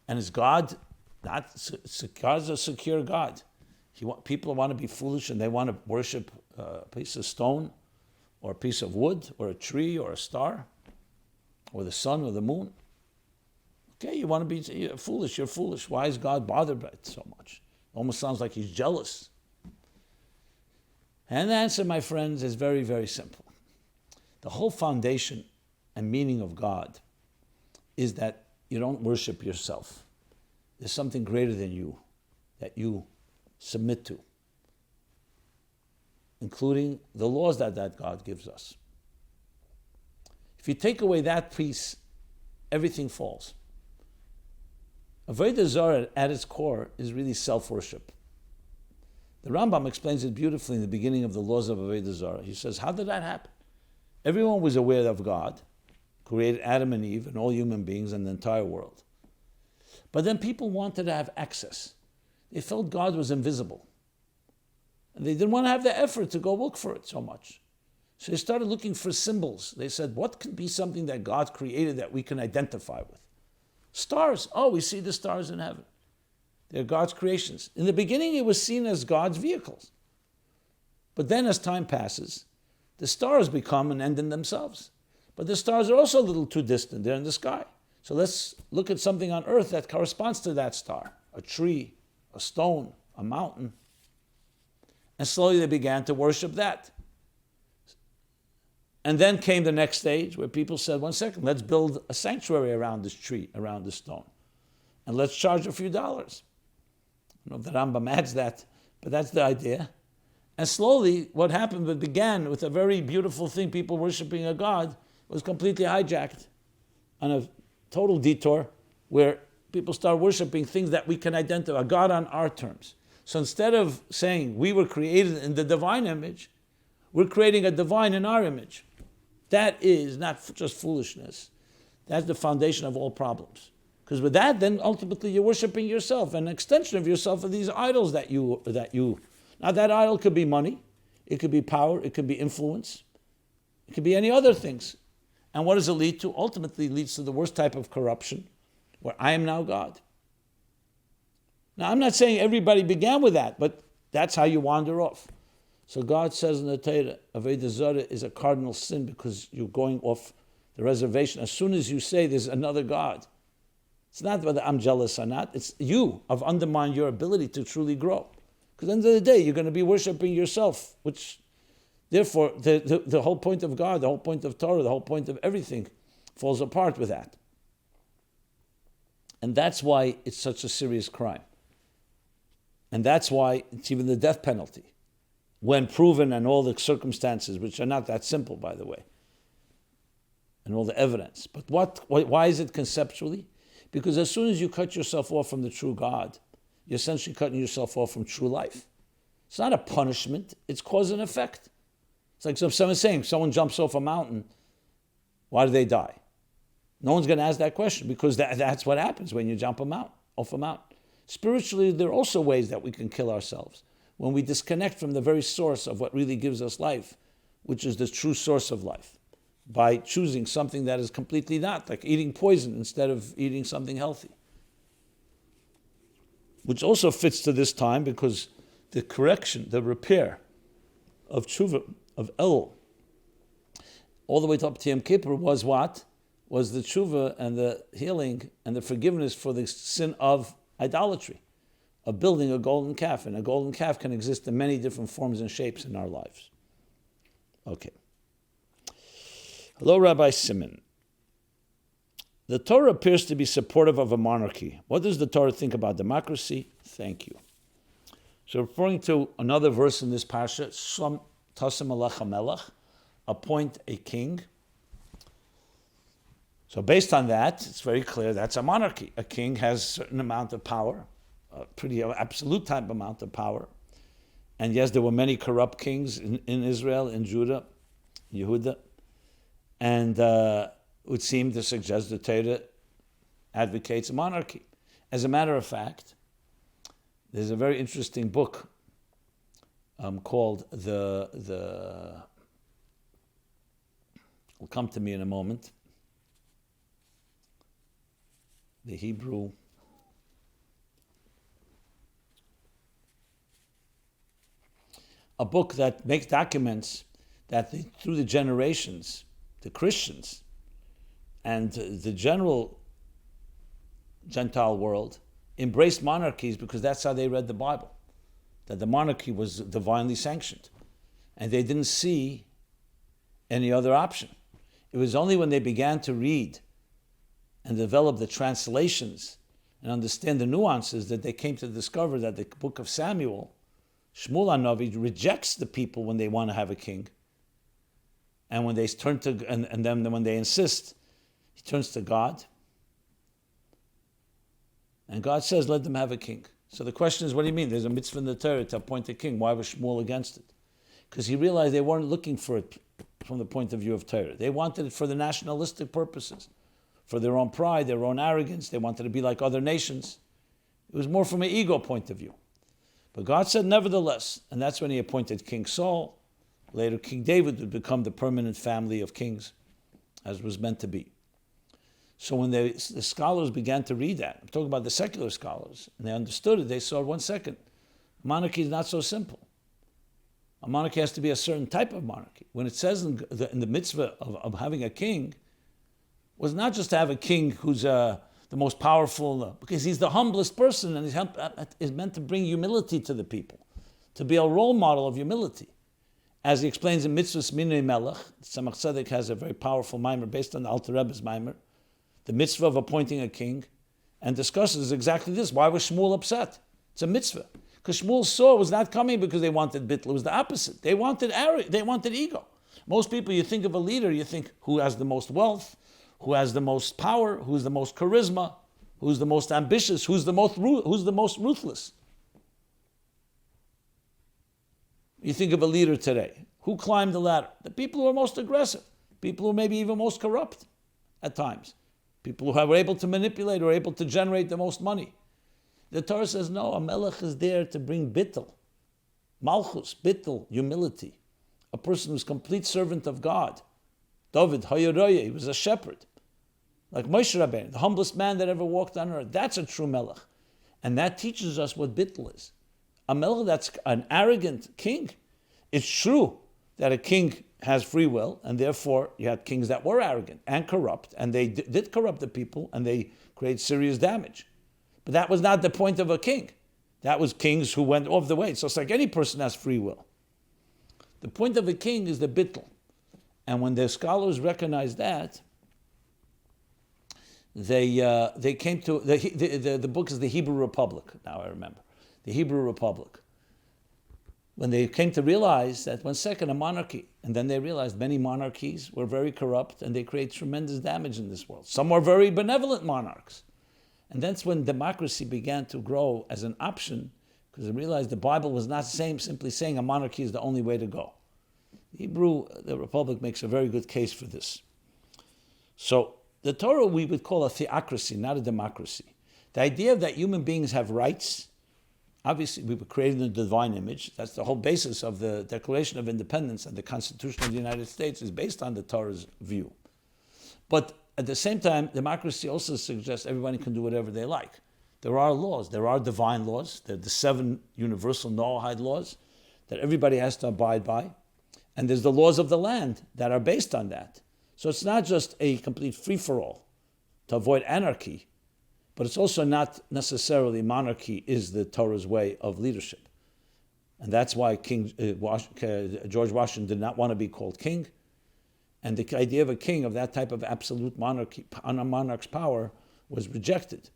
And is God God's a secure God? People want to be foolish and they want to worship a piece of stone, or a piece of wood, or a tree, or a star, or the sun, or the moon. Okay, you want to be foolish. You're foolish. Why is God bothered by it so much? Almost sounds like he's jealous. And the answer, my friends, is very, very simple. The whole foundation and meaning of God is that you don't worship yourself. There's something greater than you that you submit to, including the laws that God gives us. If you take away that piece, everything falls. Avodah zarah at its core is really self-worship. The Rambam explains it beautifully in the beginning of the laws of Avodah zarah. He says, how did that happen? Everyone was aware of God, created Adam and Eve and all human beings and the entire world. But then people wanted to have access. They felt God was invisible. And they didn't want to have the effort to go look for it so much. So they started looking for symbols. They said, what could be something that God created that we can identify with? Stars. Oh, we see the stars in heaven. They're God's creations. In the beginning, it was seen as God's vehicles. But then as time passes, the stars become an end in themselves. But the stars are also a little too distant. They're in the sky. So let's look at something on earth that corresponds to that star. A tree, a stone, a mountain. And slowly they began to worship that. And then came the next stage where people said, one second, let's build a sanctuary around this tree, around this stone. And let's charge a few dollars. I don't know if the Rambam adds that, but that's the idea. And slowly, what happened, it began with a very beautiful thing, people worshiping a God, was completely hijacked on a total detour where people start worshiping things that we can identify, a God on our terms. So instead of saying we were created in the divine image, we're creating a divine in our image. That is not just foolishness. That's the foundation of all problems. Because with that, then ultimately you're worshiping yourself. An extension of yourself are these idols that you. Now that idol could be money, it could be power, it could be influence, it could be any other things. And what does it lead to? Ultimately it leads to the worst type of corruption, where I am now God. Now I'm not saying everybody began with that, but that's how you wander off. So God says in the Torah, Avodah zarah is a cardinal sin because you're going off the reservation. As soon as you say there's another God, it's not whether I'm jealous or not, it's you have undermined your ability to truly grow. Because at the end of the day, you're going to be worshiping yourself, which Therefore, the whole point of God, the whole point of Torah, the whole point of everything falls apart with that. And that's why it's such a serious crime. And that's why it's even the death penalty, when proven and all the circumstances, which are not that simple, by the way, and all the evidence. But why is it conceptually? Because as soon as you cut yourself off from the true God, you're essentially cutting yourself off from true life. It's not a punishment, it's cause and effect. It's like someone's saying, someone jumps off a mountain, why do they die? No one's going to ask that question, because that's what happens when you jump off a mountain. Spiritually, there are also ways that we can kill ourselves. When we disconnect from the very source of what really gives us life, which is the true source of life, by choosing something that is completely not, like eating poison instead of eating something healthy. Which also fits to this time, because the correction, the repair of tshuva, of Elul, all the way up to Yom Kippur was what? Was the tshuva and the healing and the forgiveness for the sin of idolatry, of building a golden calf. And a golden calf can exist in many different forms and shapes in our lives. Okay. Hello, Rabbi Simon. The Torah appears to be supportive of a monarchy. What does the Torah think about democracy? Thank you. So referring to another verse in this parsha, Shom Tasim Alech HaMelech, appoint a king. So based on that, it's very clear that's a monarchy. A king has a certain amount of power, a pretty absolute type amount of power. And yes, there were many corrupt kings in Israel, in Judah, Yehuda. And it would seem to suggest the Torah advocates a monarchy. As a matter of fact, there's a very interesting book called the will come to me in a moment. The Hebrew a book that documents that through the generations, the Christians and the general Gentile world embraced monarchies because that's how they read the Bible, that the monarchy was divinely sanctioned. And they didn't see any other option. It was only when they began to read and develop the translations and understand the nuances that they came to discover that the book of Samuel, Shmuel HaNavi, rejects the people when they want to have a king. And when they turn to, and then when they insist, he turns to God. And God says, let them have a king. So the question is, what do you mean? There's a mitzvah in the Torah to appoint a king. Why was Shmuel against it? Because he realized they weren't looking for it from the point of view of Torah. They wanted it for the nationalistic purposes, for their own pride, their own arrogance. They wanted to be like other nations. It was more from an ego point of view. But God said, nevertheless, and that's when he appointed King Saul. Later, King David would become the permanent family of kings, as was meant to be. So when the scholars began to read that, I'm talking about the secular scholars, and they understood it, they saw, 1 second, monarchy is not so simple. A monarchy has to be a certain type of monarchy. When it says in the mitzvah of having a king, was not just to have a king who's the most powerful, because he's the humblest person, and is meant to bring humility to the people, to be a role model of humility. As he explains in Mitzvahs Minei Melech, Tzemach Tzedek has a very powerful mimer based on the Alter Rebbe's mimer, the mitzvah of appointing a king, and discusses exactly this. Why was Shmuel upset? It's a mitzvah. Because Shmuel saw it was not coming because they wanted bittul. It was the opposite. They wanted ego. Most people, you think of a leader, you think who has the most wealth, who has the most power, who's the most charisma, who's the most ambitious, who's the most ruthless. You think of a leader today. Who climbed the ladder? The people who are most aggressive. People who may be even most corrupt at times. People who are able to manipulate or able to generate the most money. The Torah says, no, a melech is there to bring bittul. Malchus, bittul, humility. A person who's complete servant of God. David, Hayaroya, he was a shepherd. Like Moshe Rabbeinu, the humblest man that ever walked on earth. That's a true melech. And that teaches us what bittul is. A melech that's an arrogant king. It's true that a king has free will, and therefore you had kings that were arrogant and corrupt, and they did corrupt the people, and they created serious damage. But that was not the point of a king. That was kings who went off the way. So it's like any person has free will. The point of a king is the bittul. And when the scholars recognized that, they came to, the book is the Hebrew Republic, now I remember. The Hebrew Republic. When they came to realize that, one second, a monarchy, and then they realized many monarchies were very corrupt and they create tremendous damage in this world. Some were very benevolent monarchs. And that's when democracy began to grow as an option, because they realized the Bible was not simply saying a monarchy is the only way to go. The Republic makes a very good case for this. So the Torah we would call a theocracy, not a democracy. The idea that human beings have rights, obviously, we were created in the divine image. That's the whole basis of the Declaration of Independence, and the Constitution of the United States is based on the Torah's view. But at the same time, democracy also suggests everybody can do whatever they like. There are laws. There are divine laws. There are the 7 universal Noahide laws that everybody has to abide by. And there's the laws of the land that are based on that. So it's not just a complete free-for-all to avoid anarchy, but it's also not necessarily monarchy is the Torah's way of leadership. And that's why George Washington did not want to be called king. And the idea of a king of that type of absolute monarchy, on a monarch's power, was rejected.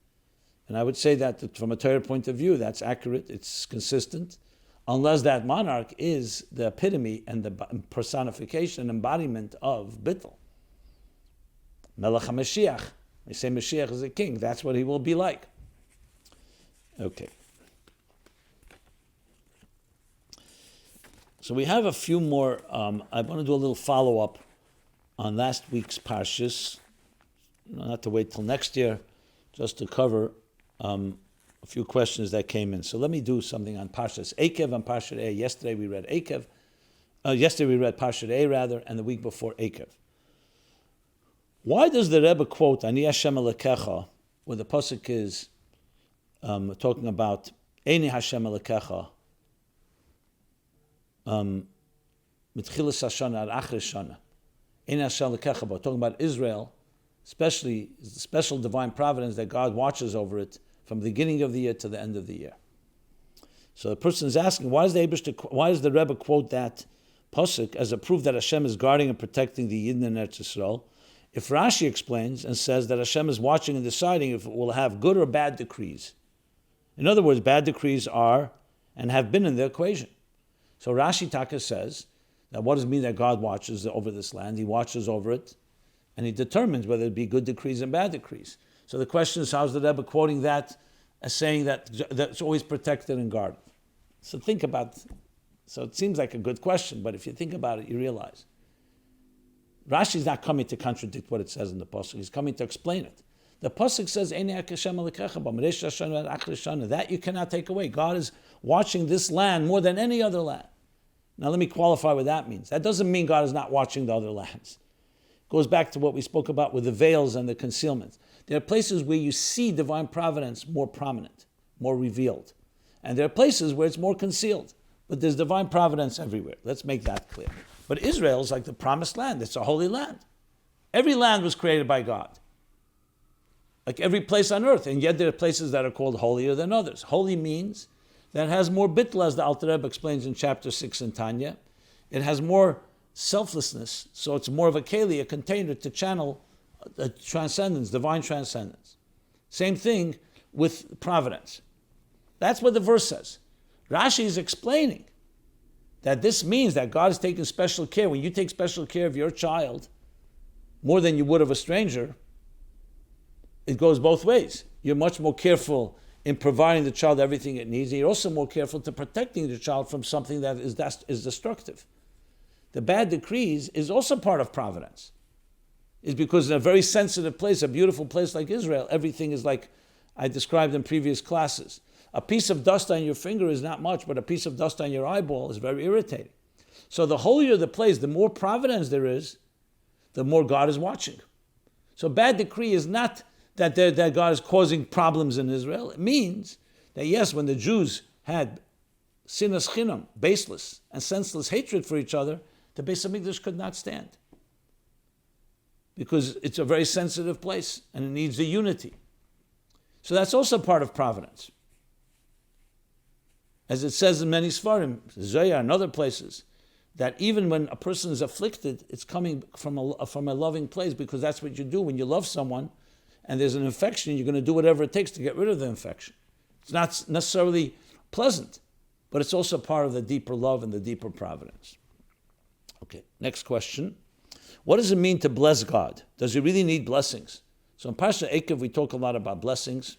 And I would say that from a Torah point of view, that's accurate, it's consistent, unless that monarch is the epitome and the personification, embodiment of Bittul. Melech HaMashiach. They say Mashiach is a king. That's what he will be like. Okay. So we have a few more. I want to do a little follow-up on last week's Parshas. Not to wait till next year, just to cover a few questions that came in. So let me do something on Parshas Eikev and Parshas Re'eh. Yesterday we read Eikev. Yesterday we read Parshas Re'eh, rather, and the week before Eikev. Why does the Rebbe quote Aini Hashem Elokecha, where the pasuk is talking about Aini Hashem Elokecha, mitchilas hashana ad achris shana, Aini Hashem Elokecha, but talking about Israel, especially the special divine providence that God watches over it from the beginning of the year to the end of the year. So the person is asking, why does the Rebbe quote that pasuk as a proof that Hashem is guarding and protecting the Yidden in Eretz Yisrael? If Rashi explains and says that Hashem is watching and deciding if it will have good or bad decrees. In other words, bad decrees are and have been in the equation. So Rashi Taka says that what does it mean that God watches over this land? He watches over it and he determines whether it be good decrees and bad decrees. So the question is, how's the Rebbe quoting that as saying that it's always protected and guarded? So think about, so it seems like a good question, but if you think about it, you realize Rashi is not coming to contradict what it says in the pasuk. He's coming to explain it. The pasuk says, that you cannot take away. God is watching this land more than any other land. Now let me qualify what that means. That doesn't mean God is not watching the other lands. It goes back to what we spoke about with the veils and the concealment. There are places where you see divine providence more prominent, more revealed. And there are places where it's more concealed. But there's divine providence everywhere. Let's make that clear. But Israel is like the promised land. It's a holy land. Every land was created by God. Like every place on earth. And yet there are places that are called holier than others. Holy means that it has more bittul, as the Alter Rebbe explains in chapter 6 in Tanya. It has more selflessness. So it's more of a keli, a container to channel transcendence, divine transcendence. Same thing with providence. That's what the verse says. Rashi is explaining that this means that God is taking special care. When you take special care of your child, more than you would of a stranger, it goes both ways. You're much more careful in providing the child everything it needs, and you're also more careful to protecting the child from something that is destructive. The bad decrees is also part of providence. It's because in a very sensitive place, a beautiful place like Israel, everything is like I described in previous classes. A piece of dust on your finger is not much, but a piece of dust on your eyeball is very irritating. So the holier the place, the more providence there is, the more God is watching. So bad decree is not that God is causing problems in Israel. It means that yes, when the Jews had sinas chinam, baseless and senseless hatred for each other, the Beis Hamikdash could not stand. Because it's a very sensitive place and it needs the unity. So that's also part of providence. As it says in many Svarim, Zohar and other places, that even when a person is afflicted, it's coming from a loving place, because that's what you do when you love someone and there's an infection. You're going to do whatever it takes to get rid of the infection. It's not necessarily pleasant, but it's also part of the deeper love and the deeper providence. Okay, next question. What does it mean to bless God? Does he really need blessings? So in Parsha Eikev, we talk a lot about blessings.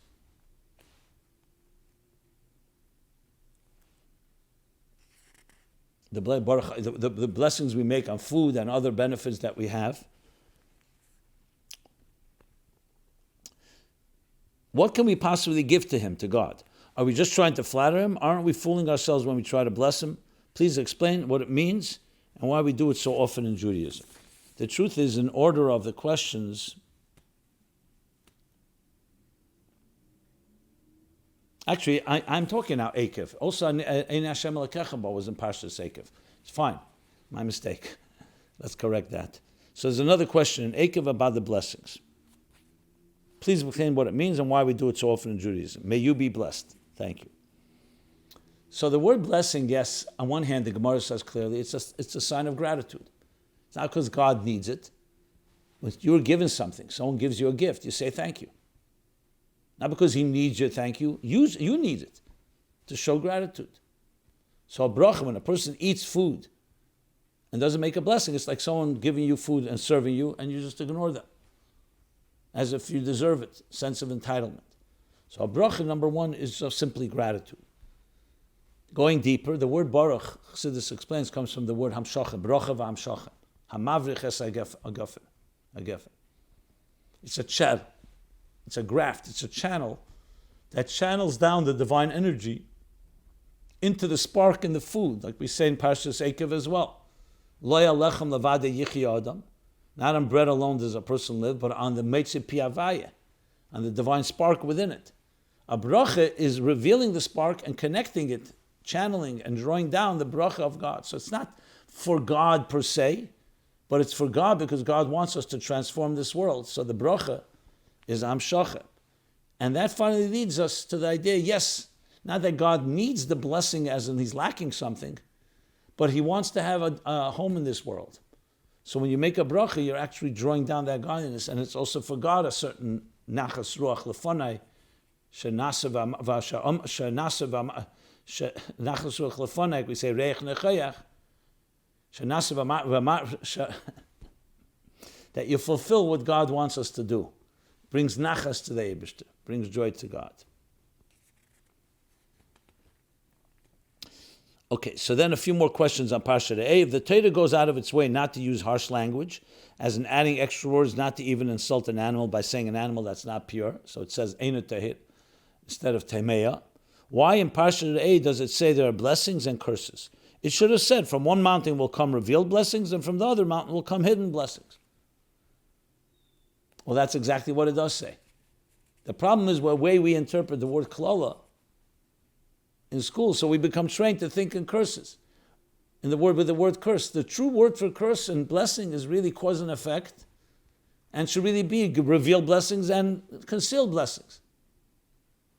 The blessings we make on food and other benefits that we have. What can we possibly give to him, to God? Are we just trying to flatter him? Aren't we fooling ourselves when we try to bless him? Please explain what it means and why we do it so often in Judaism. The truth is, in order of the questions, actually, I'm talking now Eikev. Also, Aini Hashem Elokecha was in Parshas Eikev. It's fine. My mistake. Let's correct that. So there's another question in Eikev about the blessings. Please explain what it means and why we do it so often in Judaism. May you be blessed. Thank you. So the word blessing, yes, on one hand, the Gemara says clearly, it's a sign of gratitude. It's not because God needs it. When you're given something, someone gives you a gift, you say thank you. Not because he needs your thank you, you need it to show gratitude. So a bracha, when a person eats food and doesn't make a blessing, it's like someone giving you food and serving you, and you just ignore them, as if you deserve it, sense of entitlement. So a bracha, number one, is just simply gratitude. Going deeper, the word baruch, Chassidus explains, comes from the word hamshacha, bracha v'hamshacha. Hamavrich es agefen. It's a channel. It's a graft. It's a channel that channels down the divine energy into the spark in the food, like we say in Parshas Eikev as well. Lo yalechem levade yichya adam. Not on bread alone does a person live, but on the meitzi pi havaya, on the divine spark within it. A bracha is revealing the spark and connecting it, channeling and drawing down the bracha of God. So it's not for God per se, but it's for God because God wants us to transform this world. So the bracha is amshacha. And that finally leads us to the idea, yes, not that God needs the blessing as in he's lacking something, but he wants to have a home in this world. So when you make a bracha, you're actually drawing down that godliness, and it's also for God a certain nachas ruach lefanai, shenasav nachas ruach lefanai, we say reich nechayach, that you fulfill what God wants us to do. Brings nachas to the Eibishter, brings joy to God. Okay, so then a few more questions on Parsha Re'eh. If the Torah goes out of its way not to use harsh language, as in adding extra words, not to even insult an animal by saying an animal that's not pure, so it says Eino Tahir instead of Temeya, why in Parsha Re'eh does it say there are blessings and curses? It should have said from one mountain will come revealed blessings and from the other mountain will come hidden blessings. Well, that's exactly what it does say. The problem is the way we interpret the word klala in school, so we become trained to think in curses. In the word with the word curse, the true word for curse and blessing is really cause and effect, and should really be revealed blessings and concealed blessings.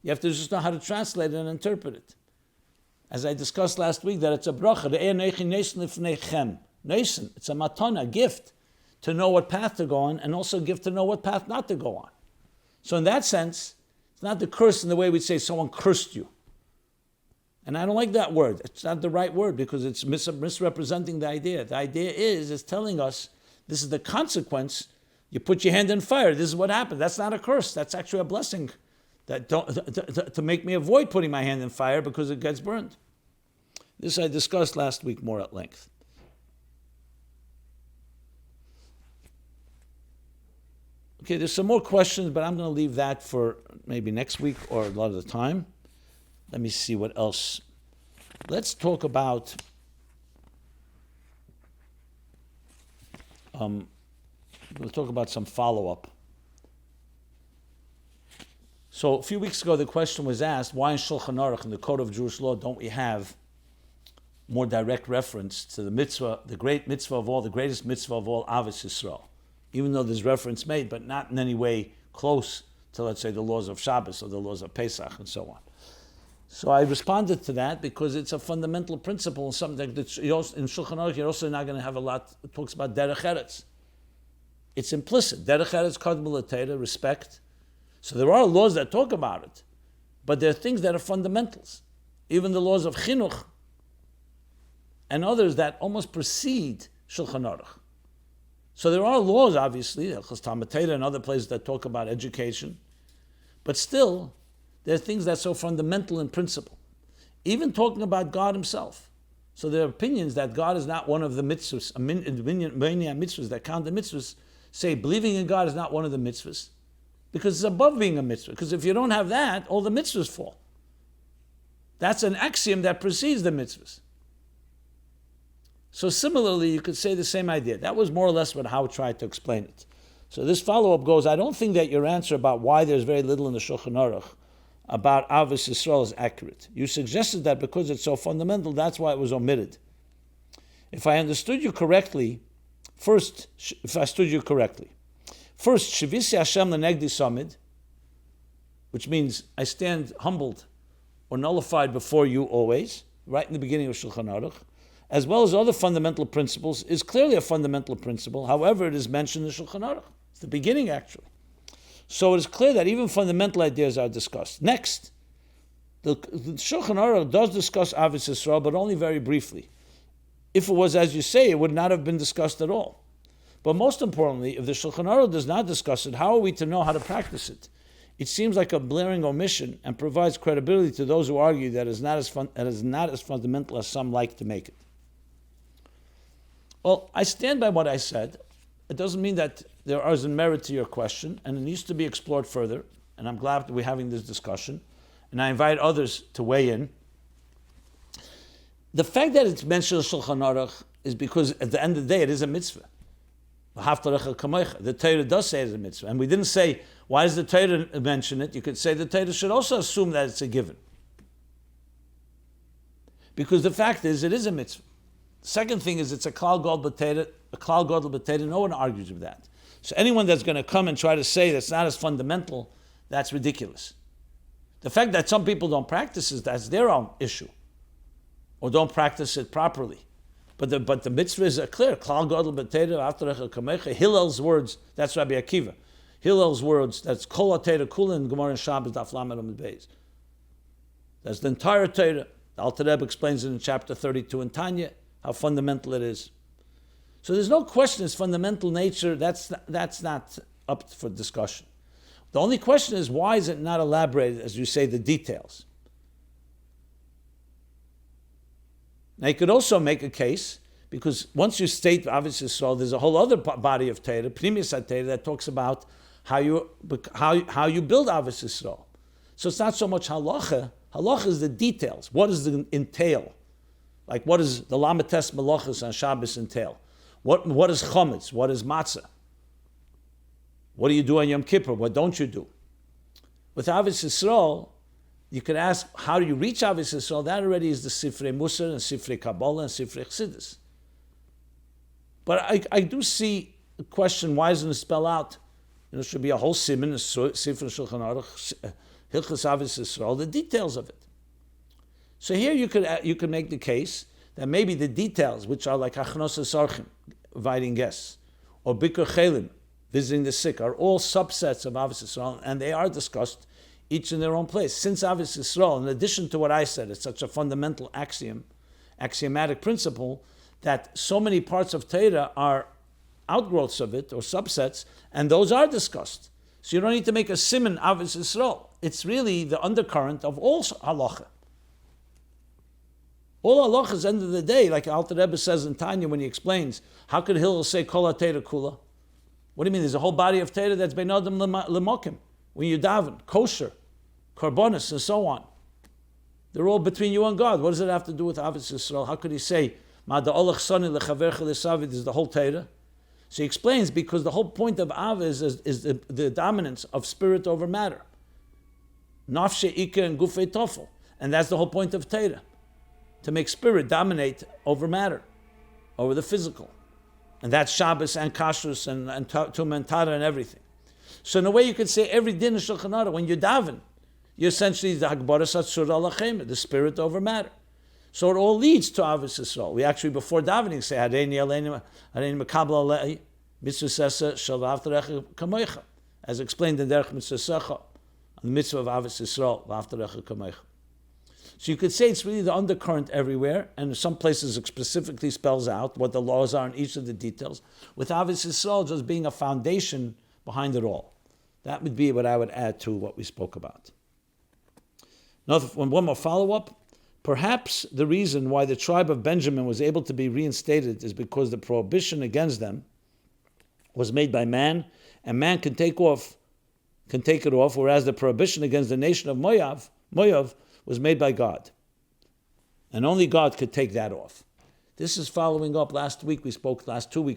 You have to just know how to translate it and interpret it. As I discussed last week, that it's a bracha, it's a matana, a gift, to know what path to go on, and also a gift to know what path not to go on. So in that sense, it's not the curse in the way we'd say someone cursed you. And I don't like that word. It's not the right word because it's misrepresenting the idea. The idea is it's telling us this is the consequence. You put your hand in fire. This is what happened. That's not a curse. That's actually a blessing that to make me avoid putting my hand in fire because it gets burned. This I discussed last week more at length. Okay, there's some more questions, but I'm going to leave that for maybe next week or a lot of the time. Let me see what else. Let's talk about we'll talk about some follow-up. So a few weeks ago, the question was asked, why in Shluchan Aruch, in the Code of Jewish Law, don't we have more direct reference to the mitzvah, the great mitzvah of all, the greatest mitzvah of all, Ahavas Yisroel? Even though there's reference made, but not in any way close to, let's say, the laws of Shabbos or the laws of Pesach and so on. So I responded to that because it's a fundamental principle, something that in Shulchan Aruch you're also not going to have a lot. It talks about derech eretz. It's implicit. Derech eretz kadmul l'Torah, respect. So there are laws that talk about it, but there are things that are fundamentals. Even the laws of chinuch and others that almost precede Shulchan Aruch. So there are laws, obviously, Hilchos Talmud Torah and other places that talk about education, but still, there are things that are so fundamental in principle. Even talking about God himself. So there are opinions that God is not one of the mitzvahs, mitzvahs that count the mitzvahs, say believing in God is not one of the mitzvahs, because it's above being a mitzvah. Because if you don't have that, all the mitzvahs fall. That's an axiom that precedes the mitzvahs. So similarly, you could say the same idea. That was more or less what Howe tried to explain it. So this follow-up goes, I don't think that your answer about why there's very little in the Shulchan Aruch about Ahavas Yisroel is accurate. You suggested that because it's so fundamental, that's why it was omitted. If I understood you correctly, first, Shivisi Hashem Lenegdi Samid, which means I stand humbled or nullified before you always, right in the beginning of Shulchan Aruch, as well as other fundamental principles, is clearly a fundamental principle. However, it is mentioned in Shulchan Aruch. It's the beginning, actually. So it is clear that even fundamental ideas are discussed. Next, the Shulchan Aruch does discuss Ahavas Yisroel, but only very briefly. If it was as you say, it would not have been discussed at all. But most importantly, if the Shulchan Aruch does not discuss it, how are we to know how to practice it? It seems like a blaring omission and provides credibility to those who argue that it is not as fundamental as some like to make it. Well, I stand by what I said. It doesn't mean that there isn't merit to your question, and it needs to be explored further, and I'm glad that we're having this discussion, and I invite others to weigh in. The fact that it's mentioned in Shulchan Aruch is because at the end of the day, it is a mitzvah. The Torah does say it's a mitzvah, and we didn't say, why does the Torah mention it? You could say the Torah should also assume that it's a given. Because the fact is, it is a mitzvah. Second thing is it's a klal gadol b'Torah. No one argues with that. So anyone that's going to come and try to say that's not as fundamental, that's ridiculous. The fact that some people don't practice it, that's their own issue, or don't practice it properly. But the mitzvah is clear. Klal gadol b'Torah. Hillel's words. That's Rabbi Akiva. Hillel's words. That's kol haTorah kula in Gemara and Shabbos daf lamed amud beis. That's the entire Torah. The Alter Rebbe explains it in chapter 32 in Tanya, how fundamental it is. So there's no question its fundamental nature, that's not up for discussion. The only question is, why is it not elaborated, as you say, the details? Now you could also make a case, because once you state Ahavas Yisroel, there's a whole other body of Torah, Pnimius HaTorah, that talks about how you build Ahavas Yisroel. So it's not so much halacha. Halacha is the details. What does it entail? Like, what does the Lamates Melachos on Shabbos entail? What is Chometz? What is Matzah? What do you do on Yom Kippur? What don't you do? With Ahavas Yisroel, you could ask, how do you reach Ahavas Yisroel? That already is the Sifrei Musar and Sifrei Kabbalah and Sifrei Chassidus. But I do see the question, why doesn't it spell out? It should be a whole siman, a Sifrei Shulchan Aruch, Hilchos Ahavas Yisroel, the details of it. So here you could make the case that maybe the details, which are like Achnos Sarchim, inviting guests, or Bikur Chelim, visiting the sick, are all subsets of Ahavas Yisroel, and they are discussed each in their own place. Since Ahavas Yisroel, in addition to what I said, it's such a fundamental axiomatic principle, that so many parts of Torah are outgrowths of it, or subsets, and those are discussed. So you don't need to make a siman Ahavas Yisroel. It's really the undercurrent of all halacha. All halachas, end of the day, like Alter Rebbe says in Tanya when he explains, how could Hillel say kol haTorah kula? What do you mean? There's a whole body of Torah that's bein adam lemokim. When you daven, kosher, karbonis, and so on. They're all between you and God. What does it have to do with Ahavas Yisroel? How could he say, ma da'olach sani lechavercha lesavid is the whole Torah? So he explains, because the whole point of Ava is the dominance of spirit over matter. Nafshe Ika and Gufei Tofel. And that's the whole point of Torah. To make spirit dominate over matter, over the physical. And that's Shabbos and Kashrus and Tum and Tara and everything. So in a way you could say every din of Shulchan Aruch, when you daven, you're essentially the Hagbaras Atzur Alachem, the spirit over matter. So it all leads to Ahavas Yisroel. We actually, before davening, say, Aini Makabel Alei, Mitzvah Sesa Shel V'Aftarecha Kamoicha, as explained in Derech Mitzvah Secha, the mitzvah of Ahavas Yisroel, V'Aftarecha Kamoicha. So you could say it's really the undercurrent everywhere, and in some places it specifically spells out what the laws are in each of the details, with Ahavas Yisroel just being a foundation behind it all. That would be what I would add to what we spoke about. Now, one more follow-up. Perhaps the reason why the tribe of Benjamin was able to be reinstated is because the prohibition against them was made by man, and man can take it off, whereas the prohibition against the nation of Moab was made by God. And only God could take that off. This is following up. Last 2 weeks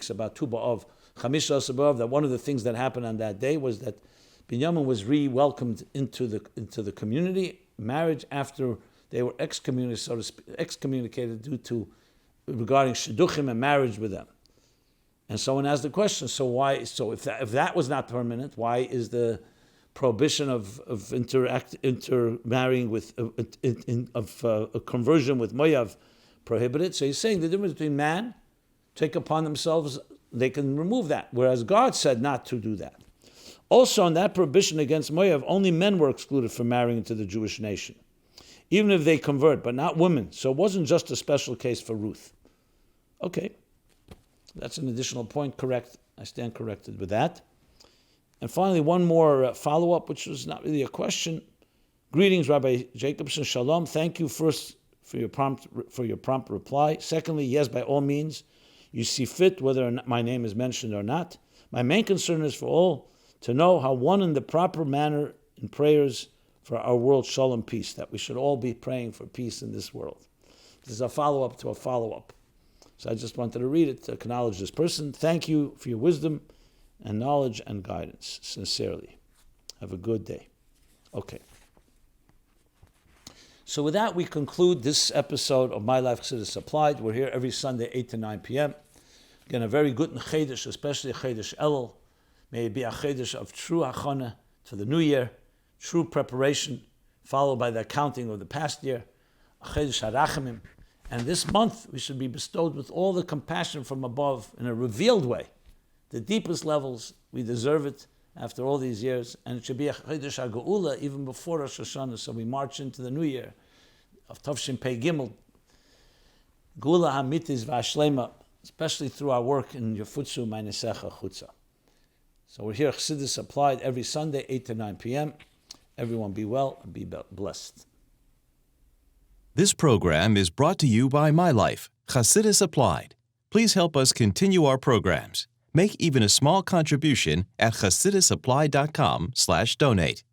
about Tu B'Av, Chamisha B'Av, that one of the things that happened on that day was that Binyamin was re-welcomed into the community, marriage after they were excommunicated due to regarding shidduchim and marriage with them. And someone asked the question: so why? So if that was not permanent, why is the prohibition of intermarrying with a conversion with Moab prohibited? So he's saying the difference between man take upon themselves, they can remove that, whereas God said not to do that. Also, on that prohibition against Moab, only men were excluded from marrying into the Jewish nation, even if they convert, but not women. So it wasn't just a special case for Ruth. Okay, that's an additional point. Correct. I stand corrected with that. And finally, one more follow-up, which was not really a question. Greetings, Rabbi Jacobson. Shalom. Thank you first for your prompt reply. Secondly, yes, by all means, you see fit whether or not my name is mentioned or not. My main concern is for all to know how one in the proper manner in prayers for our world, shalom, peace, that we should all be praying for peace in this world. This is a follow-up to a follow-up. So I just wanted to read it to acknowledge this person. Thank you for your wisdom and knowledge and guidance, sincerely. Have a good day. Okay. So with that, we conclude this episode of My Life Chassidus Applied. We're here every Sunday, 8 to 9 p.m. Again, a very good Chedesh, especially Chedesh Elul. May it be a Chedesh of true Achana to the new year, true preparation, followed by the accounting of the past year, a Chedesh HaRachamim. And this month, we should be bestowed with all the compassion from above in a revealed way. The deepest levels, we deserve it after all these years. And it should be a Chedesh HaGeula even before Rosh Hashanah, so we march into the new year of Tavshin Pei Gimel. Geula HaMitis V'Ashlema, especially through our work in Yefutzu Ma'nesecha Chutza. So we're here, Chassidus Applied, every Sunday, 8 to 9 p.m. Everyone be well and be blessed. This program is brought to you by My Life, Chassidus Applied. Please help us continue our programs. Make even a small contribution at chassidusapply.com/donate.